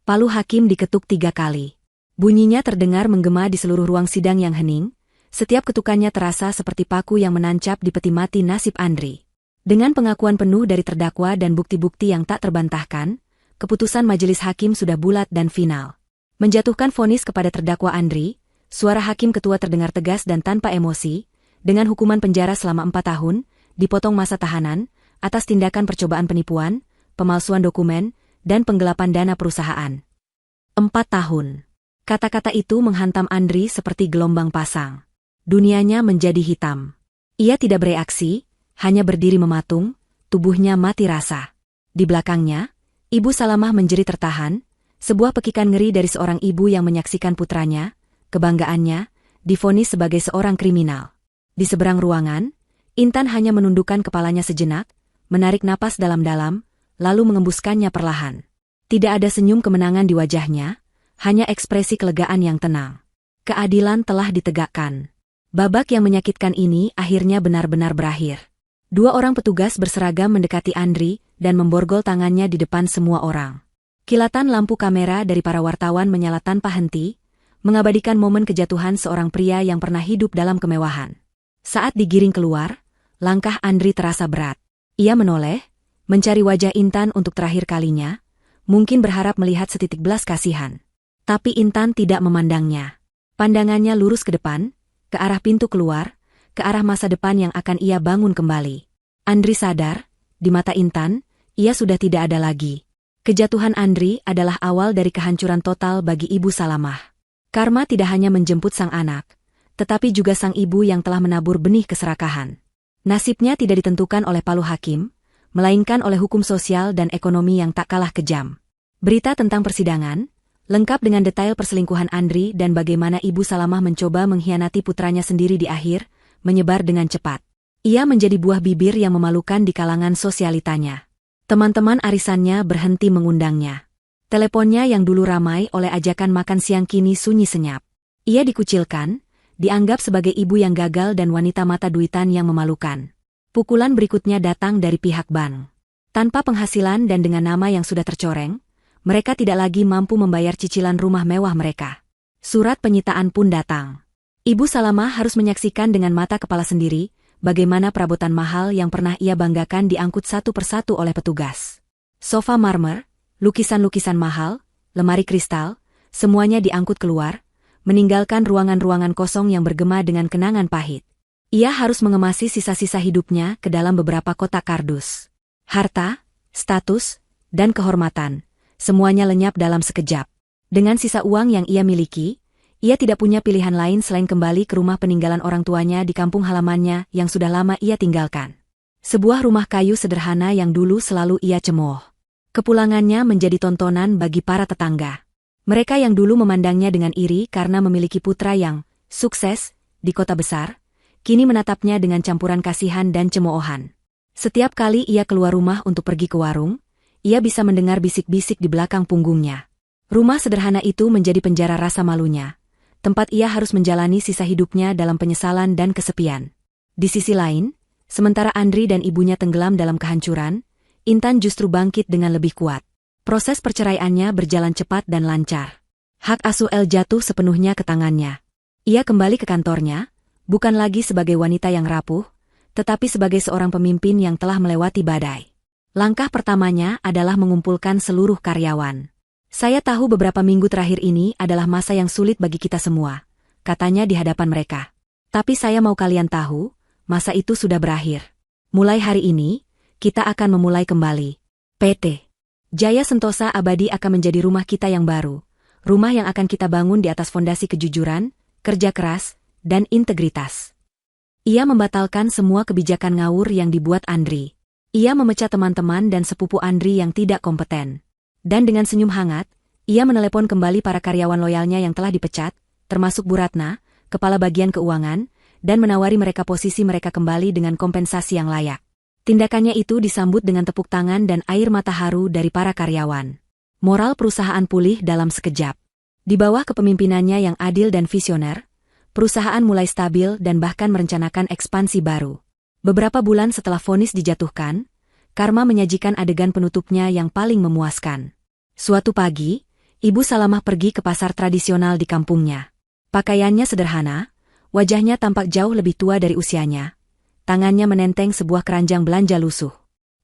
Palu hakim diketuk 3 kali. Bunyinya terdengar menggema di seluruh ruang sidang yang hening, setiap ketukannya terasa seperti paku yang menancap di peti mati nasib Andri. Dengan pengakuan penuh dari terdakwa dan bukti-bukti yang tak terbantahkan, keputusan majelis hakim sudah bulat dan final. Menjatuhkan vonis kepada terdakwa Andri, suara hakim ketua terdengar tegas dan tanpa emosi, dengan hukuman penjara selama 4 tahun, dipotong masa tahanan, atas tindakan percobaan penipuan, pemalsuan dokumen, dan penggelapan dana perusahaan. 4 tahun. Kata-kata itu menghantam Andri seperti gelombang pasang. Dunianya menjadi hitam. Ia tidak bereaksi, hanya berdiri mematung, tubuhnya mati rasa. Di belakangnya, Ibu Salamah menjerit tertahan, sebuah pekikan ngeri dari seorang ibu yang menyaksikan putranya, kebanggaannya, divonis sebagai seorang kriminal. Di seberang ruangan, Intan hanya menundukkan kepalanya sejenak, menarik napas dalam-dalam, lalu mengembuskannya perlahan. Tidak ada senyum kemenangan di wajahnya, hanya ekspresi kelegaan yang tenang. Keadilan telah ditegakkan. Babak yang menyakitkan ini akhirnya benar-benar berakhir. 2 orang petugas berseragam mendekati Andri dan memborgol tangannya di depan semua orang. Kilatan lampu kamera dari para wartawan menyala tanpa henti, mengabadikan momen kejatuhan seorang pria yang pernah hidup dalam kemewahan. Saat digiring keluar, langkah Andri terasa berat. Ia menoleh, mencari wajah Intan untuk terakhir kalinya, mungkin berharap melihat setitik belas kasihan. Tapi Intan tidak memandangnya. Pandangannya lurus ke depan, ke arah pintu keluar, ke arah masa depan yang akan ia bangun kembali. Andri sadar, di mata Intan, ia sudah tidak ada lagi. Kejatuhan Andri adalah awal dari kehancuran total bagi Ibu Salamah. Karma tidak hanya menjemput sang anak, tetapi juga sang ibu yang telah menabur benih keserakahan. Nasibnya tidak ditentukan oleh palu hakim, melainkan oleh hukum sosial dan ekonomi yang tak kalah kejam. Berita tentang persidangan, lengkap dengan detail perselingkuhan Andri dan bagaimana Ibu Salamah mencoba mengkhianati putranya sendiri di akhir, menyebar dengan cepat. Ia menjadi buah bibir yang memalukan di kalangan sosialitanya. Teman-teman arisannya berhenti mengundangnya. Teleponnya yang dulu ramai oleh ajakan makan siang kini sunyi senyap. Ia dikucilkan, dianggap sebagai ibu yang gagal dan wanita mata duitan yang memalukan. Pukulan berikutnya datang dari pihak bank. Tanpa penghasilan dan dengan nama yang sudah tercoreng, mereka tidak lagi mampu membayar cicilan rumah mewah mereka. Surat penyitaan pun datang. Ibu Salamah harus menyaksikan dengan mata kepala sendiri bagaimana perabotan mahal yang pernah ia banggakan diangkut satu persatu oleh petugas. Sofa marmer, lukisan-lukisan mahal, lemari kristal, semuanya diangkut keluar, meninggalkan ruangan-ruangan kosong yang bergema dengan kenangan pahit. Ia harus mengemasi sisa-sisa hidupnya ke dalam beberapa kotak kardus. Harta, status, dan kehormatan, semuanya lenyap dalam sekejap. Dengan sisa uang yang ia miliki, ia tidak punya pilihan lain selain kembali ke rumah peninggalan orang tuanya di kampung halamannya yang sudah lama ia tinggalkan. Sebuah rumah kayu sederhana yang dulu selalu ia cemooh. Kepulangannya menjadi tontonan bagi para tetangga. Mereka yang dulu memandangnya dengan iri karena memiliki putra yang sukses di kota besar, kini menatapnya dengan campuran kasihan dan cemoohan. Setiap kali ia keluar rumah untuk pergi ke warung, ia bisa mendengar bisik-bisik di belakang punggungnya. Rumah sederhana itu menjadi penjara rasa malunya, tempat ia harus menjalani sisa hidupnya dalam penyesalan dan kesepian. Di sisi lain, sementara Andri dan ibunya tenggelam dalam kehancuran, Intan justru bangkit dengan lebih kuat. Proses perceraiannya berjalan cepat dan lancar. Hak asuh El jatuh sepenuhnya ke tangannya. Ia kembali ke kantornya, bukan lagi sebagai wanita yang rapuh, tetapi sebagai seorang pemimpin yang telah melewati badai. Langkah pertamanya adalah mengumpulkan seluruh karyawan. Saya tahu beberapa minggu terakhir ini adalah masa yang sulit bagi kita semua, katanya di hadapan mereka. Tapi saya mau kalian tahu, masa itu sudah berakhir. Mulai hari ini, kita akan memulai kembali. PT Jaya Sentosa Abadi akan menjadi rumah kita yang baru, rumah yang akan kita bangun di atas fondasi kejujuran, kerja keras, dan integritas. Ia membatalkan semua kebijakan ngawur yang dibuat Andri. Ia memecat teman-teman dan sepupu Andri yang tidak kompeten. Dan dengan senyum hangat, ia menelepon kembali para karyawan loyalnya yang telah dipecat, termasuk Bu Ratna, kepala bagian keuangan, dan menawari mereka posisi mereka kembali dengan kompensasi yang layak. Tindakannya itu disambut dengan tepuk tangan dan air mata haru dari para karyawan. Moral perusahaan pulih dalam sekejap. Di bawah kepemimpinannya yang adil dan visioner, perusahaan mulai stabil dan bahkan merencanakan ekspansi baru. Beberapa bulan setelah vonis dijatuhkan, Karma menyajikan adegan penutupnya yang paling memuaskan. Suatu pagi, Ibu Salamah pergi ke pasar tradisional di kampungnya. Pakaiannya sederhana, wajahnya tampak jauh lebih tua dari usianya. Tangannya menenteng sebuah keranjang belanja lusuh.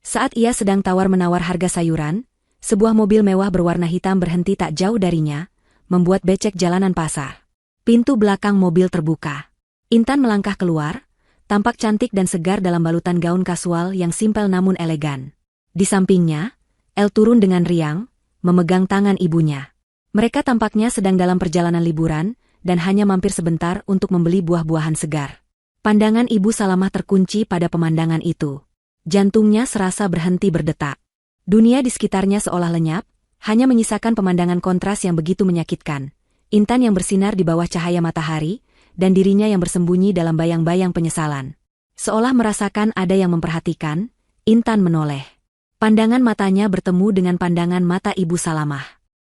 Saat ia sedang tawar-menawar harga sayuran, sebuah mobil mewah berwarna hitam berhenti tak jauh darinya, membuat becek jalanan pasar. Pintu belakang mobil terbuka. Intan melangkah keluar, tampak cantik dan segar dalam balutan gaun kasual yang simpel namun elegan. Di sampingnya, El turun dengan riang, memegang tangan ibunya. Mereka tampaknya sedang dalam perjalanan liburan, dan hanya mampir sebentar untuk membeli buah-buahan segar. Pandangan Ibu Salamah terkunci pada pemandangan itu. Jantungnya serasa berhenti berdetak. Dunia di sekitarnya seolah lenyap, hanya menyisakan pemandangan kontras yang begitu menyakitkan. Intan yang bersinar di bawah cahaya matahari, dan dirinya yang bersembunyi dalam bayang-bayang penyesalan. Seolah merasakan ada yang memperhatikan, Intan menoleh. Pandangan matanya bertemu dengan pandangan mata Ibu Salamah.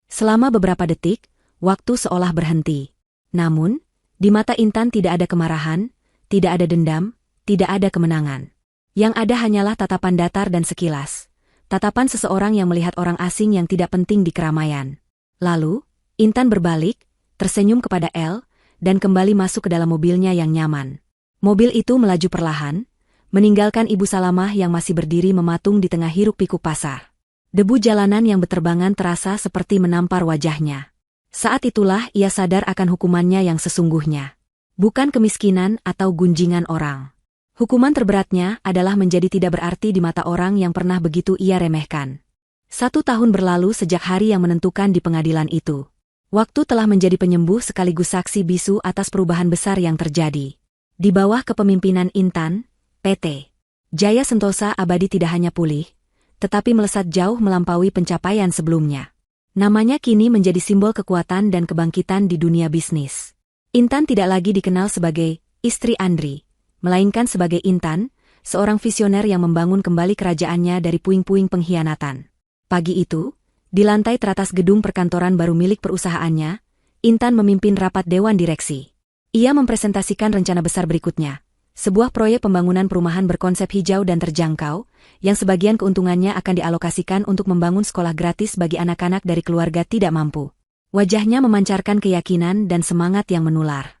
Selama beberapa detik, waktu seolah berhenti. Namun, di mata Intan tidak ada kemarahan, tidak ada dendam, tidak ada kemenangan. Yang ada hanyalah tatapan datar dan sekilas. Tatapan seseorang yang melihat orang asing yang tidak penting di keramaian. Lalu, Intan berbalik, tersenyum kepada El, dan kembali masuk ke dalam mobilnya yang nyaman. Mobil itu melaju perlahan, meninggalkan Ibu Salamah yang masih berdiri mematung di tengah hiruk-pikuk pasar. Debu jalanan yang berterbangan terasa seperti menampar wajahnya. Saat itulah ia sadar akan hukumannya yang sesungguhnya. Bukan kemiskinan atau gunjingan orang. Hukuman terberatnya adalah menjadi tidak berarti di mata orang yang pernah begitu ia remehkan. 1 tahun berlalu sejak hari yang menentukan di pengadilan itu. Waktu telah menjadi penyembuh sekaligus saksi bisu atas perubahan besar yang terjadi. Di bawah kepemimpinan Intan, PT Jaya Sentosa Abadi tidak hanya pulih, tetapi melesat jauh melampaui pencapaian sebelumnya. Namanya kini menjadi simbol kekuatan dan kebangkitan di dunia bisnis. Intan tidak lagi dikenal sebagai istri Andri, melainkan sebagai Intan, seorang visioner yang membangun kembali kerajaannya dari puing-puing pengkhianatan. Pagi itu, di lantai teratas gedung perkantoran baru milik perusahaannya, Intan memimpin rapat dewan direksi. Ia mempresentasikan rencana besar berikutnya, sebuah proyek pembangunan perumahan berkonsep hijau dan terjangkau, yang sebagian keuntungannya akan dialokasikan untuk membangun sekolah gratis bagi anak-anak dari keluarga tidak mampu. Wajahnya memancarkan keyakinan dan semangat yang menular.